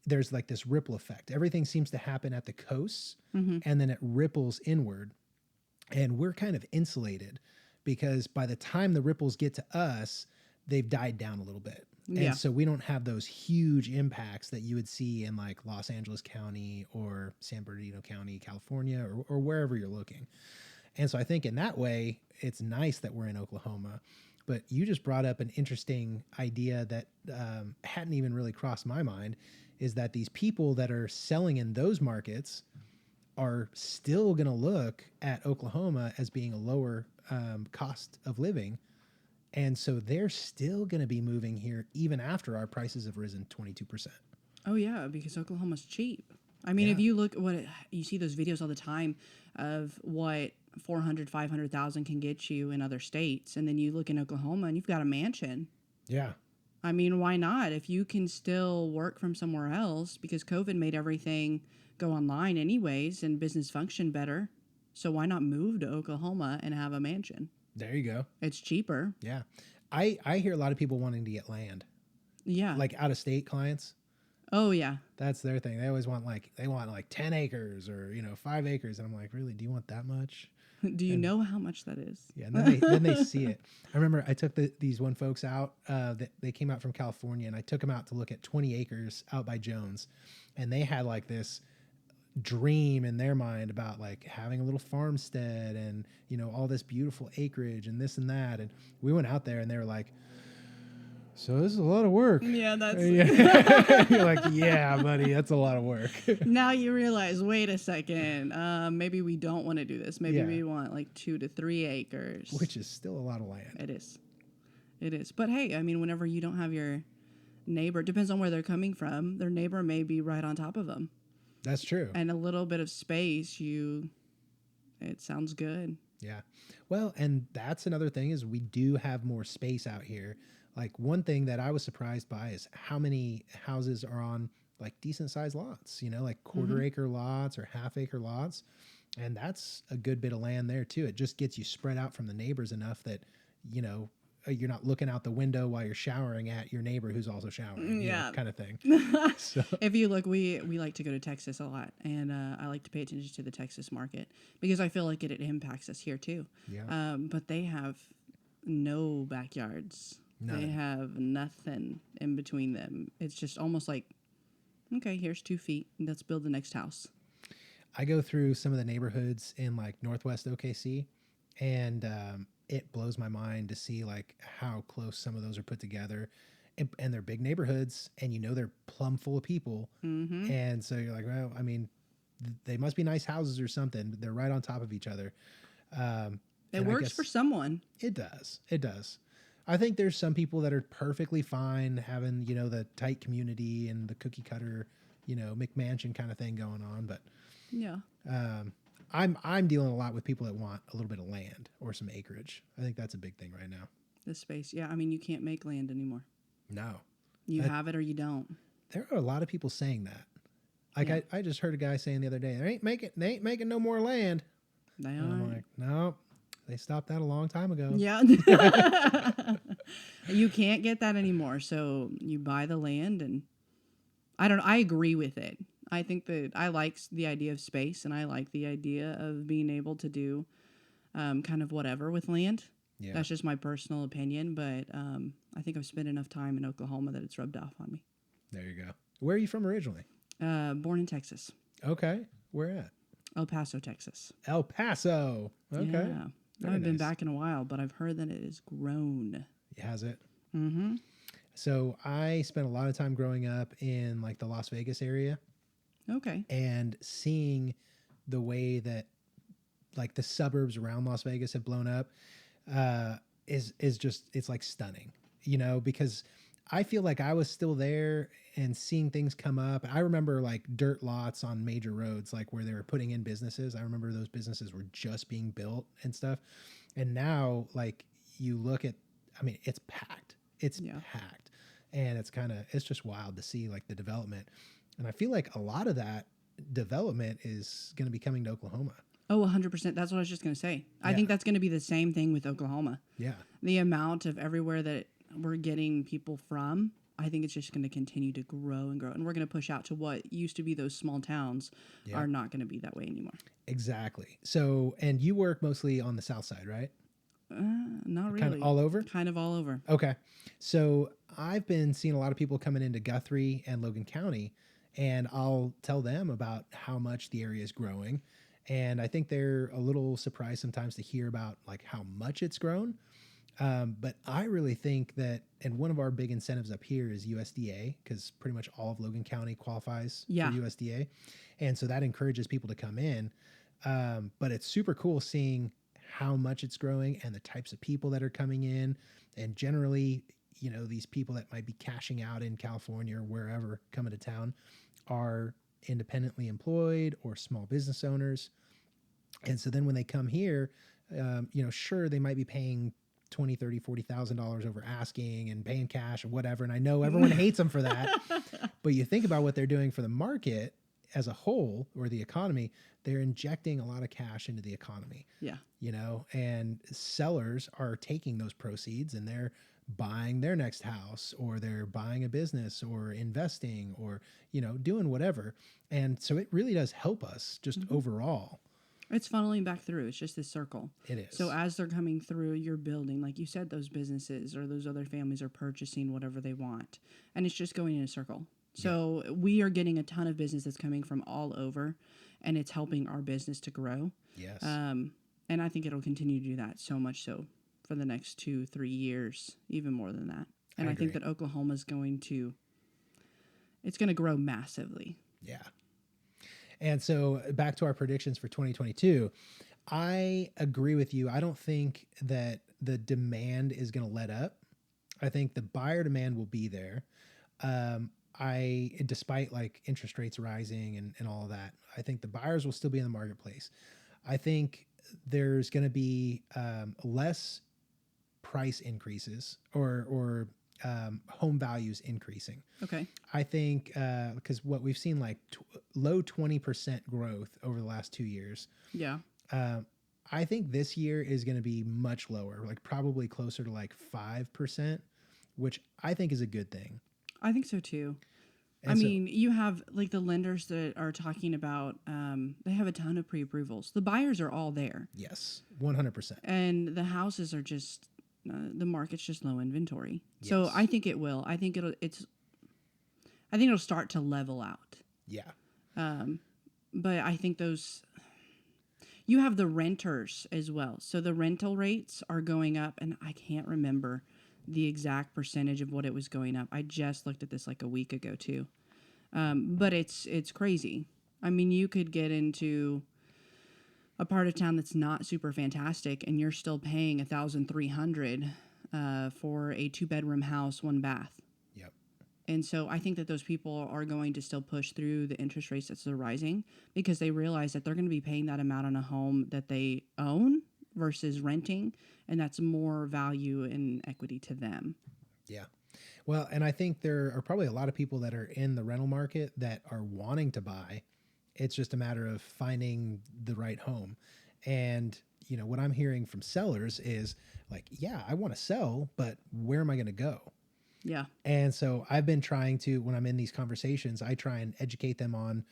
there's like this ripple effect. Everything seems to happen at the coasts, Mm-hmm. and then it ripples inward. And we're kind of insulated because by the time the ripples get to us, they've died down a little bit. Yeah. And so we don't have those huge impacts that you would see in like Los Angeles County or San Bernardino County, California, or wherever you're looking. And so I think in that way, it's nice that we're in Oklahoma. But you just brought up an interesting idea that hadn't even really crossed my mind, is that these people that are selling in those markets are still going to look at Oklahoma as being a lower cost of living. And so they're still going to be moving here even after our prices have risen 22%. Oh yeah, because Oklahoma's cheap. I mean, Yeah. if you look you see those videos all the time of what 400, 500,000 can get you in other states, and then you look in Oklahoma and you've got a mansion. Yeah. I mean, why not? If you can still work from somewhere else, because COVID made everything go online anyways and business function better. So why not move to Oklahoma and have a mansion? There you go. It's cheaper. Yeah. I hear a lot of people wanting to get land, Yeah. like out of state clients. Oh yeah. That's their thing. They always want like 10 acres or 5 acres, and I'm like, really? Do you want that much? Do you know how much that is? Yeah, and then they see it. I remember I took these one folks out. They came out from California, and I took them out to look at 20 acres out by Jones, and they had like this dream in their mind about like having a little farmstead and all this beautiful acreage and this and that. And we went out there, and they were like, "So this is a lot of work." Yeah, that's You're like, "Yeah, buddy, that's a lot of work." now you realize, wait a second, maybe we don't want to do this. Maybe Yeah. we want like 2 to 3 acres. Which is still a lot of land. It is. It is. But hey, I mean, whenever you don't have your neighbor, it depends on where they're coming from. Their neighbor may be right on top of them. That's true. And a little bit of space, it sounds good. Yeah. Well, and that's another thing, is we do have more space out here. Like one thing that I was surprised by is how many houses are on like decent sized lots, like quarter acre lots or half acre lots. And that's a good bit of land there too. It just gets you spread out from the neighbors enough that, you're not looking out the window while you're showering at your neighbor who's also showering, Yeah. kind of thing. So If you look, we like to go to Texas a lot, and I like to pay attention to the Texas market because I feel like it impacts us here too. yeah, But they have no backyards. None. They have nothing in between them. It's just almost like, okay, here's 2 feet. Let's build the next house. I go through some of the neighborhoods in like Northwest OKC, and it blows my mind to see like how close some of those are put together, and they're big neighborhoods, and they're plumb full of people, and so you're like, well, I mean, they must be nice houses or something. They're right on top of each other. It and I works guess for someone. It does. It does. I think there's some people that are perfectly fine having the tight community and the cookie cutter, McMansion kind of thing going on, but Yeah. I'm dealing a lot with people that want a little bit of land or some acreage. I think that's a big thing right now. The space. Yeah. I mean, you can't make land anymore. No, You have it or you don't. there are a lot of people saying that. Like Yeah. I just heard a guy saying the other day, they ain't making no more land. They And I'm are. like, no, they stopped that a long time ago. Yeah. You can't get that anymore. So you buy the land, and I agree with it. I think that I like the idea of space, and I like the idea of being able to do kind of whatever with land. Yeah. That's just my personal opinion, but I think I've spent enough time in Oklahoma that it's rubbed off on me. There you go. Where are you from originally? Born in Texas, Okay. Where at? El Paso, Texas. El Paso. Okay. Yeah. I Very haven't been nice. back in a while, but I've heard that it has grown. Has it? Mm-hmm. So I spent a lot of time growing up in like the Las Vegas area, Okay. and seeing the way that like the suburbs around Las Vegas have blown up is just, it's like stunning, because I feel like I was still there and seeing things come up. I remember like dirt lots on major roads, like where they were putting in businesses. I remember those businesses were just being built and stuff. And now like you look at, I mean, it's packed. It's Yeah. packed. And it's just wild to see like the development. And I feel like a lot of that development is going to be coming to Oklahoma. Oh, 100%. That's what I was just going to say. I Yeah. think that's going to be the same thing with Oklahoma. Yeah. The amount of everywhere that we're getting people from, I think it's just going to continue to grow and grow. And we're going to push out to what used to be those small towns Yeah. are not going to be that way anymore. Exactly. So, and you work mostly on the south side, right? Not really. Kind of all over? Kind of all over. Okay. So I've been seeing a lot of people coming into Guthrie and Logan County, and I'll tell them about how much the area is growing. And I think they're a little surprised sometimes to hear about like how much it's grown. But I really think that, and one of our big incentives up here is USDA, because pretty much all of Logan County qualifies Yeah. for USDA. And so that encourages people to come in. But it's super cool seeing how much it's growing and the types of people that are coming in. And generally, you know, these people that might be cashing out in California or wherever coming to town are independently employed or small business owners. And so then when they come here, you know, sure, they might be paying $20,000, $30,000, $40,000 over asking and paying cash and whatever. And I know everyone hates them for that, but you think about what they're doing for the market as a whole or the economy, they're injecting a lot of cash into the economy. Yeah. You know, and sellers are taking those proceeds and they're buying their next house or they're buying a business or investing or, you know, doing whatever. And so it really does help us just overall. It's funneling back through. It's just this circle. It is. So as they're coming through, you're building, like you said, those businesses or those other families are purchasing whatever they want. And it's just going in a circle. So we are getting a ton of business that's coming from all over, and it's helping our business to grow. Yes. And I think it'll continue to do that so much so for the next 2-3 years, even more than that. And I think that Oklahoma is it's going to grow massively. Yeah. And so back to our predictions for 2022, I agree with you. I don't think that the demand is going to let up. I think the buyer demand will be there. Despite like interest rates rising and all of that, I think the buyers will still be in the marketplace. I think there's going to be less price increases or home values increasing. Okay. I think because what we've seen like low 20% growth over the last 2 years. Yeah. I think this year is going to be much lower, like probably closer to like 5%, which I think is a good thing. I think so too. And mean, you have like the lenders that are talking about, they have a ton of pre-approvals. The buyers are all there. Yes, 100%. And the houses are just, the market's just low inventory. Yes. So I think it will. I think it'll start to level out. Yeah. But I think you have the renters as well. So the rental rates are going up, and I can't remember the exact percentage of what it was going up. I just looked at this like a week ago too. But it's crazy. I mean, you could get into a part of town that's not super fantastic and you're still paying $1,300 for a 2-bedroom house, 1 bath. Yep. And so I think that those people are going to still push through the interest rates that's rising because they realize that they're going to be paying that amount on a home that they own versus renting, and that's more value and equity to them. Yeah. Well, and I think there are probably a lot of people that are in the rental market that are wanting to buy. It's just a matter of finding the right home. And, you know, what I'm hearing from sellers is like, yeah, I want to sell, but where am I going to go? Yeah. And so I've been trying to, when I'm in these conversations, I try and educate them on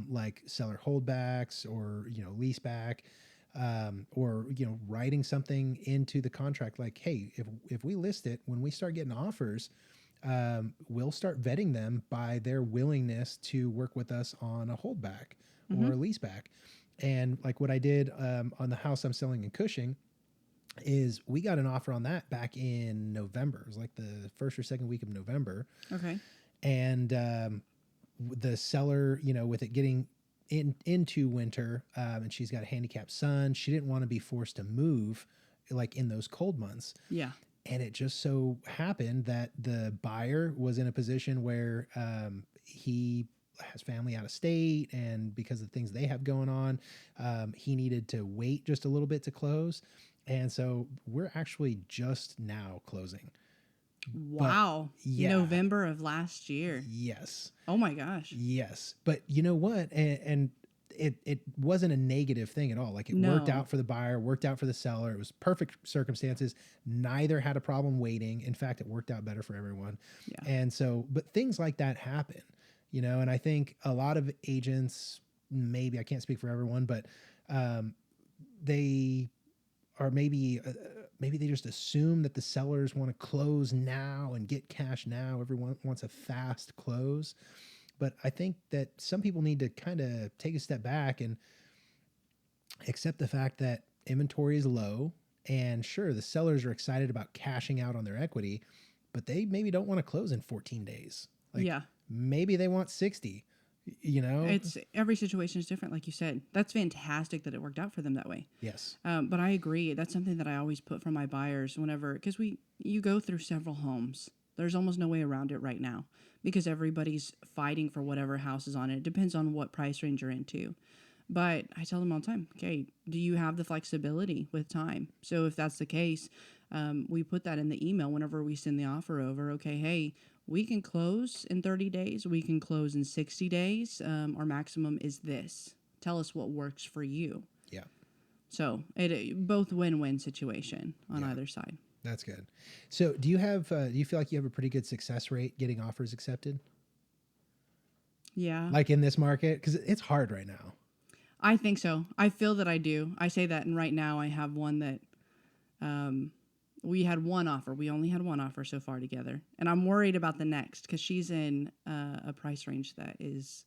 like seller holdbacks or, you know, lease back. Or, you know, writing something into the contract like, hey, if we list it, when we start getting offers, we'll start vetting them by their willingness to work with us on a holdback or a lease back. And like what I did on the house I'm selling in Cushing is we got an offer on that back in November. It was like the first or second week of November. Okay. And the seller, you know, with it getting into winter, and she's got a handicapped son. She didn't want to be forced to move like in those cold months. Yeah. And it just so happened that the buyer was in a position where he has family out of state, and because of the things they have going on, he needed to wait just a little bit to close. And so we're actually just now closing. But Wow. yeah, November of last year. yes, Oh my gosh. yes. But you know what? And it wasn't a negative thing at all. Like it worked No. out for the buyer, worked out for the seller. It was perfect circumstances. Neither had a problem waiting. In fact, it worked out better for everyone. Yeah. And so, but things like that happen, and I think a lot of agents, maybe I can't speak for everyone, but they are maybe they just assume that the sellers want to close now and get cash now. Everyone wants a fast close. But I think that some people need to kind of take a step back and accept the fact that inventory is low. And sure, the sellers are excited about cashing out on their equity, but they maybe don't want to close in 14 days. Like Yeah. maybe they want 60, It's every situation is different, like you said. That's fantastic that it worked out for them that way. Yes. But I agree. That's something that I always put for my buyers whenever, because you go through several homes. There's almost no way around it right now because everybody's fighting for whatever house is on it. It depends on what price range you're into. But I tell them all the time, okay, do you have the flexibility with time? So if that's the case, we put that in the email whenever we send the offer over. Okay, hey, we can close in 30 days. We can close in 60 days. Our maximum is this. Tell us what works for you. Yeah. So it both win-win situation on either side. That's good. So do you feel like you have a pretty good success rate getting offers accepted? Yeah. Like in this market? Because it's hard right now. I think so. I feel that I do. I say that, and right now I have one that we had one offer. We only had one offer so far together. And I'm worried about the next because she's in a price range that is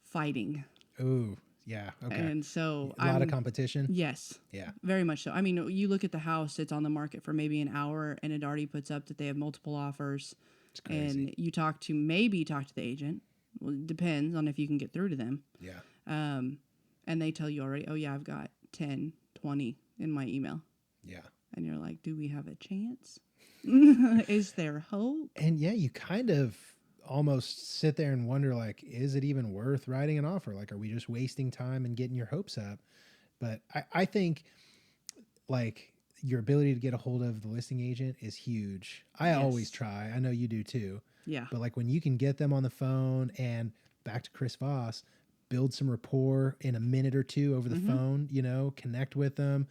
fighting. Ooh, yeah. Okay. And so a lot of competition. Yes. Yeah. Very much so. I mean, you look at the house, it's on the market for maybe an hour and it already puts up that they have multiple offers. It's crazy. And you talk to the agent. Well, it depends on if you can get through to them. Yeah. And they tell you already, oh yeah, I've got 10, 20 in my email. Yeah. And you're like, do we have a chance? Is there hope? And yeah, you kind of almost sit there and wonder, like, is it even worth writing an offer? Like, are we just wasting time and getting your hopes up? But I think like your ability to get a hold of the listing agent is huge. I always try. I know you do too. Yeah. But like when you can get them on the phone and back to Chris Voss, build some rapport in a minute or two over the phone, connect with them,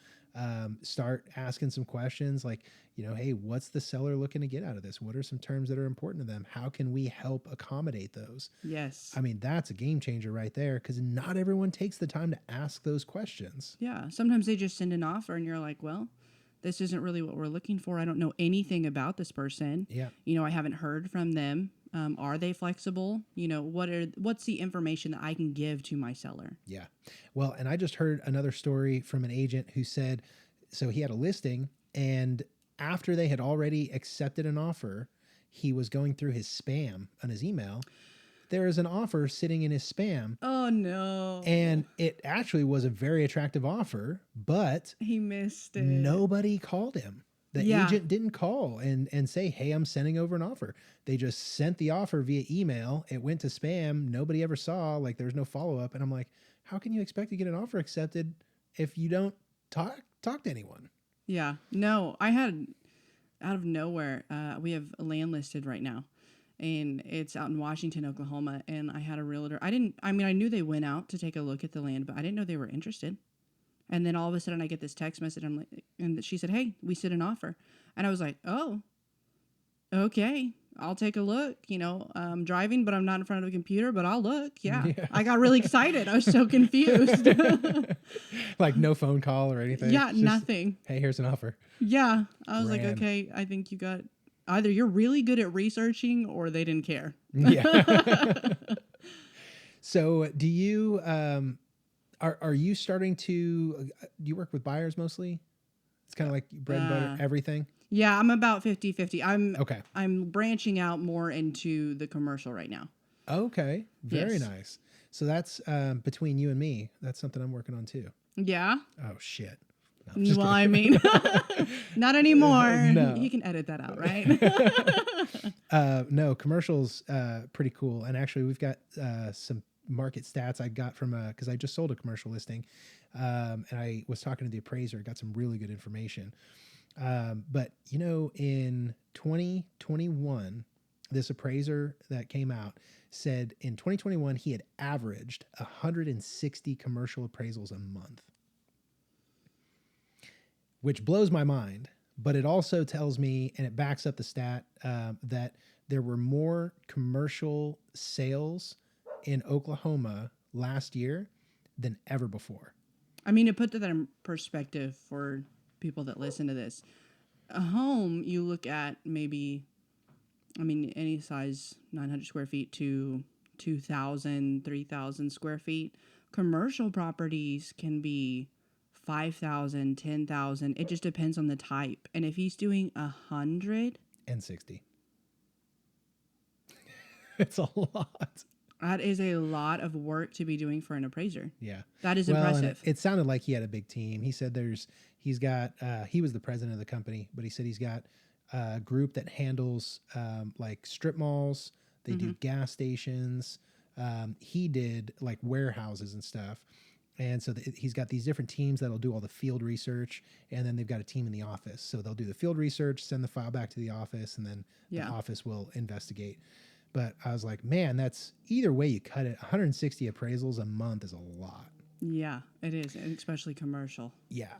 start asking some questions like, hey, what's the seller looking to get out of this? What are some terms that are important to them? How can we help accommodate those? Yes. I mean, that's a game changer right there because not everyone takes the time to ask those questions. Yeah. Sometimes they just send an offer and you're like, well, this isn't really what we're looking for. I don't know anything about this person. Yeah. I haven't heard from them. Are they flexible? What's the information that I can give to my seller? Yeah. Well, and I just heard another story from an agent who said, so he had a listing and after they had already accepted an offer, he was going through his spam on his email. There is an offer sitting in his spam. Oh no. And it actually was a very attractive offer, but he missed it. Nobody called him. The agent didn't call and say, hey, I'm sending over an offer. They just sent the offer via email. It went to spam. Nobody ever saw, like there's no follow-up. And I'm like, how can you expect to get an offer accepted if you don't talk to anyone? Yeah. No, I had out of nowhere, we have a land listed right now and it's out in Washington, Oklahoma. And I had a realtor. I knew they went out to take a look at the land, but I didn't know they were interested. And then all of a sudden I get this text message. I'm like, and she said, hey, we sent an offer. And I was like, oh, okay, I'll take a look. I'm driving, but I'm not in front of a computer, but I'll look. Yeah. I got really excited. I was so confused. Like no phone call or anything. Yeah, just, nothing. Hey, here's an offer. Yeah. I was like, okay, I think you got either you're really good at researching or they didn't care. Yeah. So do you, are you starting to, do you work with buyers mostly? It's kind of like bread and butter, everything. Yeah, I'm about 50-50. Okay. I'm branching out more into the commercial right now. Okay. Very nice. So that's between you and me. That's something I'm working on too. Yeah. Oh shit. No, well, I mean, not anymore. No. You can edit that out, right? No, commercials pretty cool. And actually we've got some market stats I got from because I just sold a commercial listing, and I was talking to the appraiser. I got some really good information. But in 2021, this appraiser that came out said in 2021 he had averaged 160 commercial appraisals a month, which blows my mind. But it also tells me, and it backs up the stat, that there were more commercial sales in Oklahoma last year than ever before. I mean, to put that in perspective for people that listen to this, a home, you look at maybe, I mean, any size, 900 square feet to 2,000, 3,000 square feet. Commercial properties can be 5,000, 10,000. It just depends on the type. And if he's doing 100 and 60, it's a lot. that is a lot of work to be doing for an appraiser. Yeah. That is and impressive. it sounded like he had a big team. He said he's got, he was the president of the company, but he said he's got a group that handles like strip malls. They do gas stations. He did like warehouses and stuff. And so he's got these different teams that'll do all the field research, and then they've got a team in the office. So they'll do the field research, send the file back to the office, and then the office will investigate. But I was like, man, that's either way you cut it. 160 appraisals a month is a lot. Yeah, it is, and especially commercial. Yeah.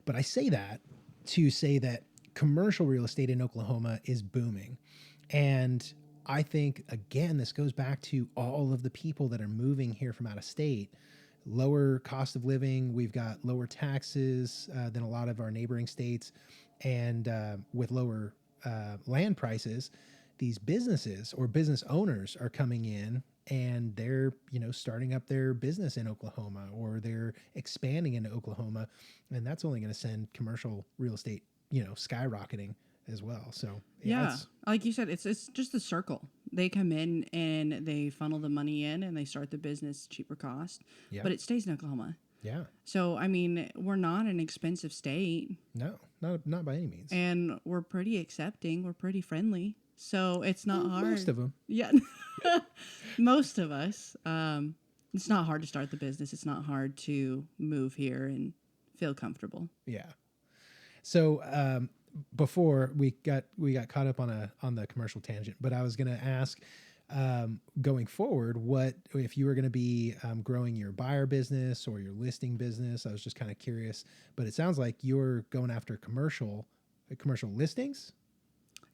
But I say that to say that commercial real estate in Oklahoma is booming. And I think, again, this goes back to all of the people that are moving here from out of state. Lower cost of living. We've got lower taxes than a lot of our neighboring states. And with lower land prices, these businesses or business owners are coming in and they're, starting up their business in Oklahoma, or they're expanding into Oklahoma. And that's only going to send commercial real estate, skyrocketing as well. So yeah, like you said, it's just a circle. They come in and they funnel the money in and they start the business cheaper cost, but it stays in Oklahoma. Yeah. So, I mean, we're not an expensive state. No, not by any means. And we're pretty accepting. We're pretty friendly. So it's not hard. Most of them. Yeah. Most of us. It's not hard to start the business. It's not hard to move here and feel comfortable. Yeah. So before we got caught up on the commercial tangent, but I was going to ask, going forward, what if you were going to be growing your buyer business or your listing business? I was just kind of curious, but it sounds like you're going after commercial listings.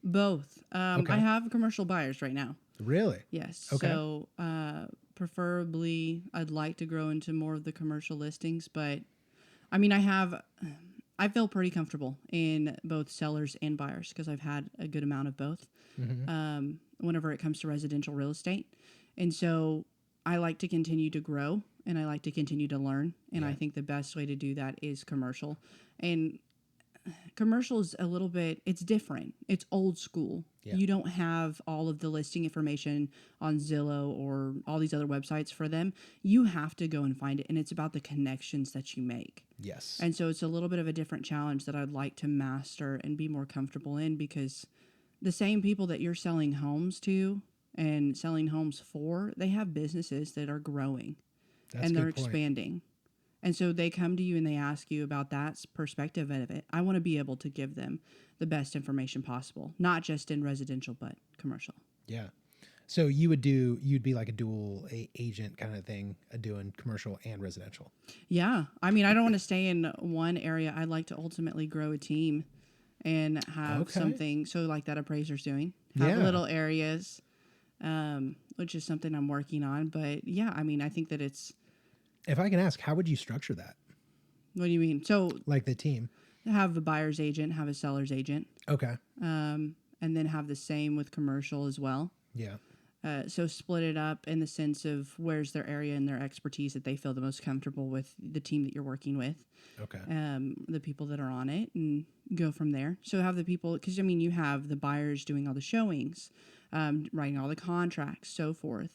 Both. I have commercial buyers right now. Really? Yes. Okay. So preferably, I'd like to grow into more of the commercial listings, but I mean, I feel pretty comfortable in both sellers and buyers because I've had a good amount of both. Whenever it comes to residential real estate. And so I like to continue to grow and I like to continue to learn. And I think the best way to do that is commercial. And commercial is a little bit, it's different. It's old school. Yeah. You don't have all of the listing information on Zillow or all these other websites for them. You have to go and find it. And it's about the connections that you make. Yes. And so it's a little bit of a different challenge that I'd like to master and be more comfortable in, because the same people that you're selling homes to and selling homes for, they have businesses that are growing. And they're expanding. And so they come to you and they ask you about that perspective of it. I want to be able to give them the best information possible, not just in residential, but commercial. Yeah. So you'd be like a dual agent kind of thing, doing commercial and residential. Yeah. I mean, I don't want to stay in one area. I'd like to ultimately grow a team and have something. So like that appraiser's doing, have little areas, which is something I'm working on. But yeah, I mean, I think that it's, if I can ask, how would you structure that? What do you mean? So like the team, have a buyer's agent, have a seller's agent. Okay. And then have the same with commercial as well. Yeah. So split it up in the sense of where's their area and their expertise that they feel the most comfortable with the team that you're working with. Okay. The people that are on it, and go from there. So have the people, because I mean, you have the buyers doing all the showings, writing all the contracts, so forth.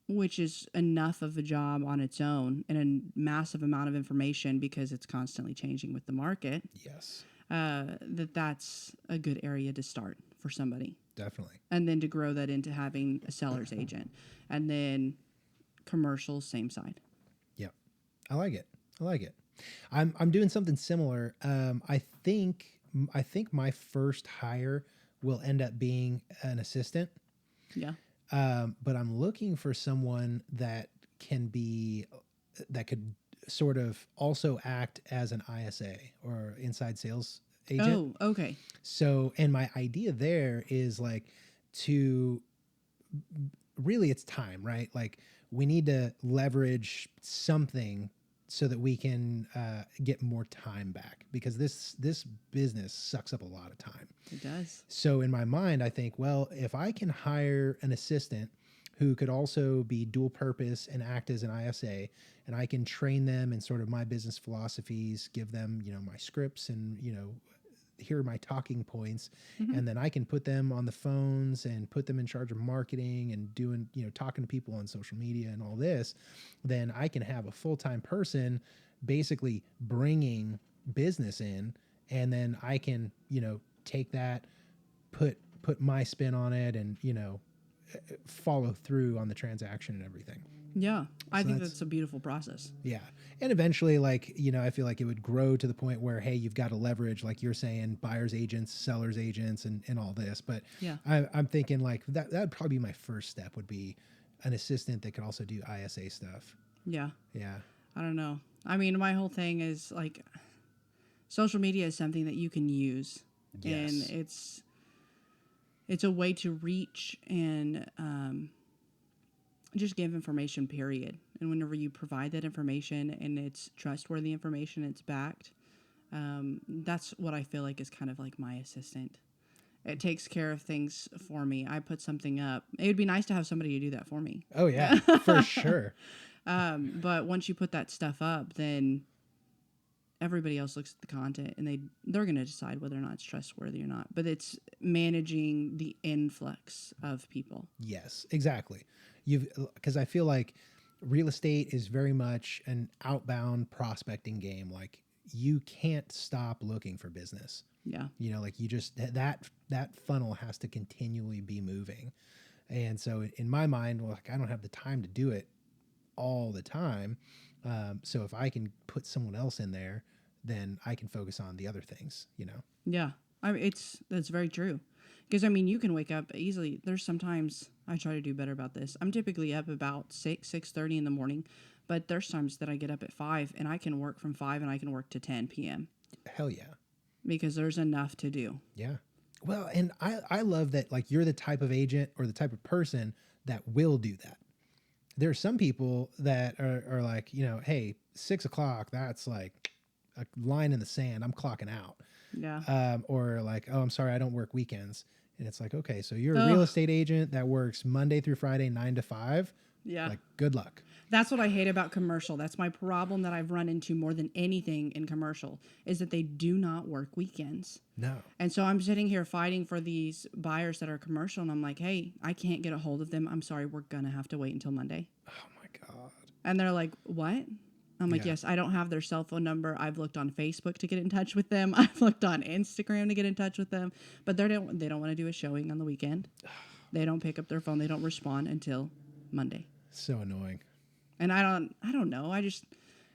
Which is enough of a job on its own and a massive amount of information because it's constantly changing with the market. Yes. That's a good area to start for somebody. Definitely. And then to grow that into having a seller's agent, and then commercial, same side. Yeah. I like it. I'm doing something similar. I think my first hire will end up being an assistant. Yeah. But I'm looking for someone that could sort of also act as an ISA or inside sales agent. Oh, okay. So, and my idea there is like to really it's time, right? Like we need to leverage something so that we can get more time back because this business sucks up a lot of time. It does. So in my mind, I think, well, if I can hire an assistant who could also be dual purpose and act as an ISA, and I can train them in sort of my business philosophies, give them, my scripts and, here are my talking points, Hmm. and then I can put them on the phones and put them in charge of marketing and doing, talking to people on social media and all this, then I can have a full-time person basically bringing business in, and then I can, take that, put my spin on it, and follow through on the transaction and everything. Yeah. I So think that's that's a beautiful process. yeah. And eventually, like, I feel like it would grow to the point where, hey, you've got to leverage, like you're saying, buyer's agents, sellers agents, and all this. But Yeah. I'm thinking like that'd probably be my first step would be an assistant that could also do ISA stuff. Yeah. Yeah. I don't know. I mean, my whole thing is like social media is something that you can use, and Yes. it's a way to reach and just give information, period. And whenever you provide that information and it's trustworthy information, it's backed. That's what I feel like is kind of like my assistant. It takes care of things for me. I put something up. It would be nice to have somebody to do that for me. Oh yeah, for sure. But once you put that stuff up, then everybody else looks at the content and they're going to decide whether or not it's trustworthy or not. But it's managing the influx of people. Yes, exactly. Because I feel like real estate is very much an outbound prospecting game. Like you can't stop looking for business. Yeah. Like you just that funnel has to continually be moving. And so in my mind, well, like I don't have the time to do it all the time. So if I can put someone else in there, then I can focus on the other things. Yeah. That's very true. Because I mean, you can wake up easily. There's sometimes I try to do better about this. I'm typically up about 6:30 in the morning, but there's times that I get up at 5 and I can work from 5 and I can work to 10 p.m. Hell yeah. because there's enough to do. Yeah. Well, and I love that like you're the type of agent or the type of person that will do that. There are some people that are like, hey, 6 o'clock, that's like a line in the sand. I'm clocking out. Yeah. Or like, oh, I'm sorry, I don't work weekends. And it's like, okay, so you're a real Ugh. estate agent that works Monday through Friday, 9 to 5. Yeah. Like, good luck. That's what I hate about commercial. That's my problem that I've run into more than anything in commercial is that they do not work weekends. No. And so I'm sitting here fighting for these buyers that are commercial and I'm like, "Hey, I can't get a hold of them. I'm sorry, we're going to have to wait until Monday." Oh my God. And they're like, "What?" I'm like, Yeah. "Yes, I don't have their cell phone number. I've looked on Facebook to get in touch with them. I've looked on Instagram to get in touch with them, but they don't want to do a showing on the weekend. They don't pick up their phone. They don't respond until Monday." So annoying. And I don't know. I just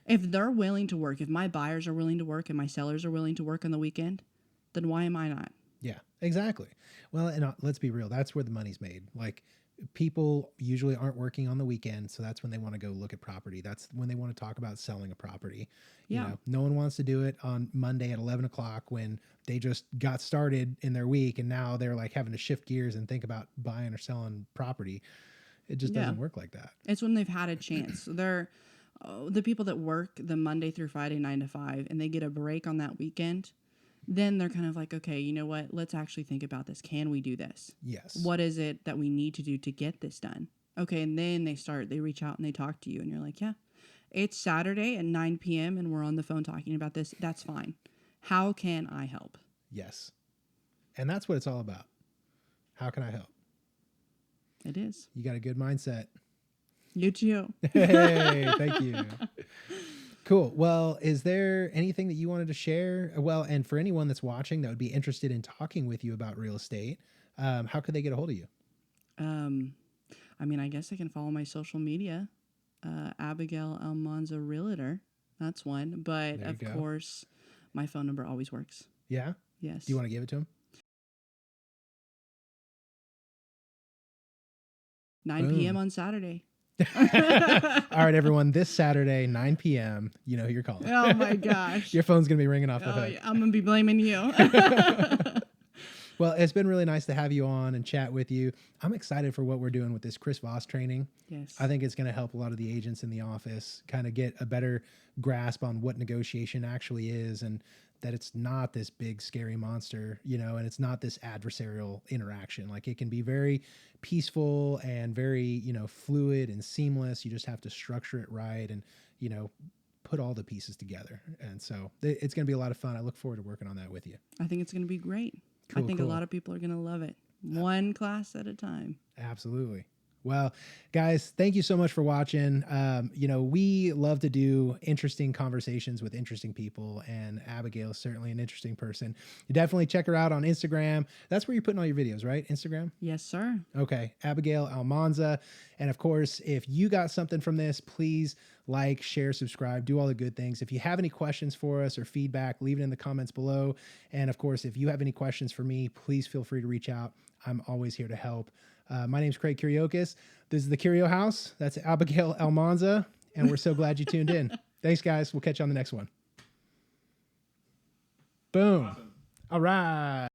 if they're willing to work, if my buyers are willing to work and my sellers are willing to work on the weekend, then why am I not? Yeah, exactly. Well, and let's be real. That's where the money's made. Like people usually aren't working on the weekend. So that's when they want to go look at property. That's when they want to talk about selling a property. Yeah. No one wants to do it on Monday at 11 o'clock when they just got started in their week. And now they're like having to shift gears and think about buying or selling property. It just Yeah. doesn't work like that. It's when they've had a chance. They're the people that work the Monday through Friday 9 to 5 and they get a break on that weekend. Then they're kind of like, okay, you know what? Let's actually think about this. Can we do this? Yes. What is it that we need to do to get this done? Okay, and then they reach out and they talk to you, and you're like, yeah, it's Saturday at 9 p.m. and we're on the phone talking about this. That's fine. How can I help? Yes. And that's what it's all about. How can I help? It is. You got a good mindset. You too. Hey, thank you. Cool. Well, is there anything that you wanted to share? Well, and for anyone that's watching that would be interested in talking with you about real estate, how could they get a hold of you? I mean, I guess I can follow my social media, Abigail Almanza Realtor. That's one. But There you of go. course, my phone number always works. Yeah. Yes. Do you want to give it to him? 9 p.m. on Saturday. All right, everyone. This Saturday, 9 p.m. You know who you're calling. Oh my gosh. Your phone's gonna be ringing off the Oh, hook. yeah, I'm gonna be blaming you. Well, it's been really nice to have you on and chat with you. I'm excited for what we're doing with this Chris Voss training. Yes. I think it's going to help a lot of the agents in the office kind of get a better grasp on what negotiation actually is, and that it's not this big scary monster, you know, and it's not this adversarial interaction. Like, it can be very peaceful and very, you know, fluid and seamless. You just have to structure it right and, you know, put all the pieces together. And so it's going to be a lot of fun. I look forward to working on that with you. I think it's going to be great. Cool, I think cool. a lot of people are going to love it. One class at a time. Absolutely. Well, guys, thank you so much for watching. You know, we love to do interesting conversations with interesting people, and Abigail is certainly an interesting person. You definitely check her out on Instagram. That's where you're putting all your videos, right? Instagram? Yes, sir. Okay. Abigail Almanza. And of course, if you got something from this, please like, share, subscribe, do all the good things. If you have any questions for us or feedback, leave it in the comments below. And of course, if you have any questions for me, please feel free to reach out. I'm always here to help. My name's Craig Kiriokos. This is the KIRIO House. That's Abigail Almanza. And we're so glad you tuned in. Thanks, guys. We'll catch you on the next one. Boom. Awesome. All right.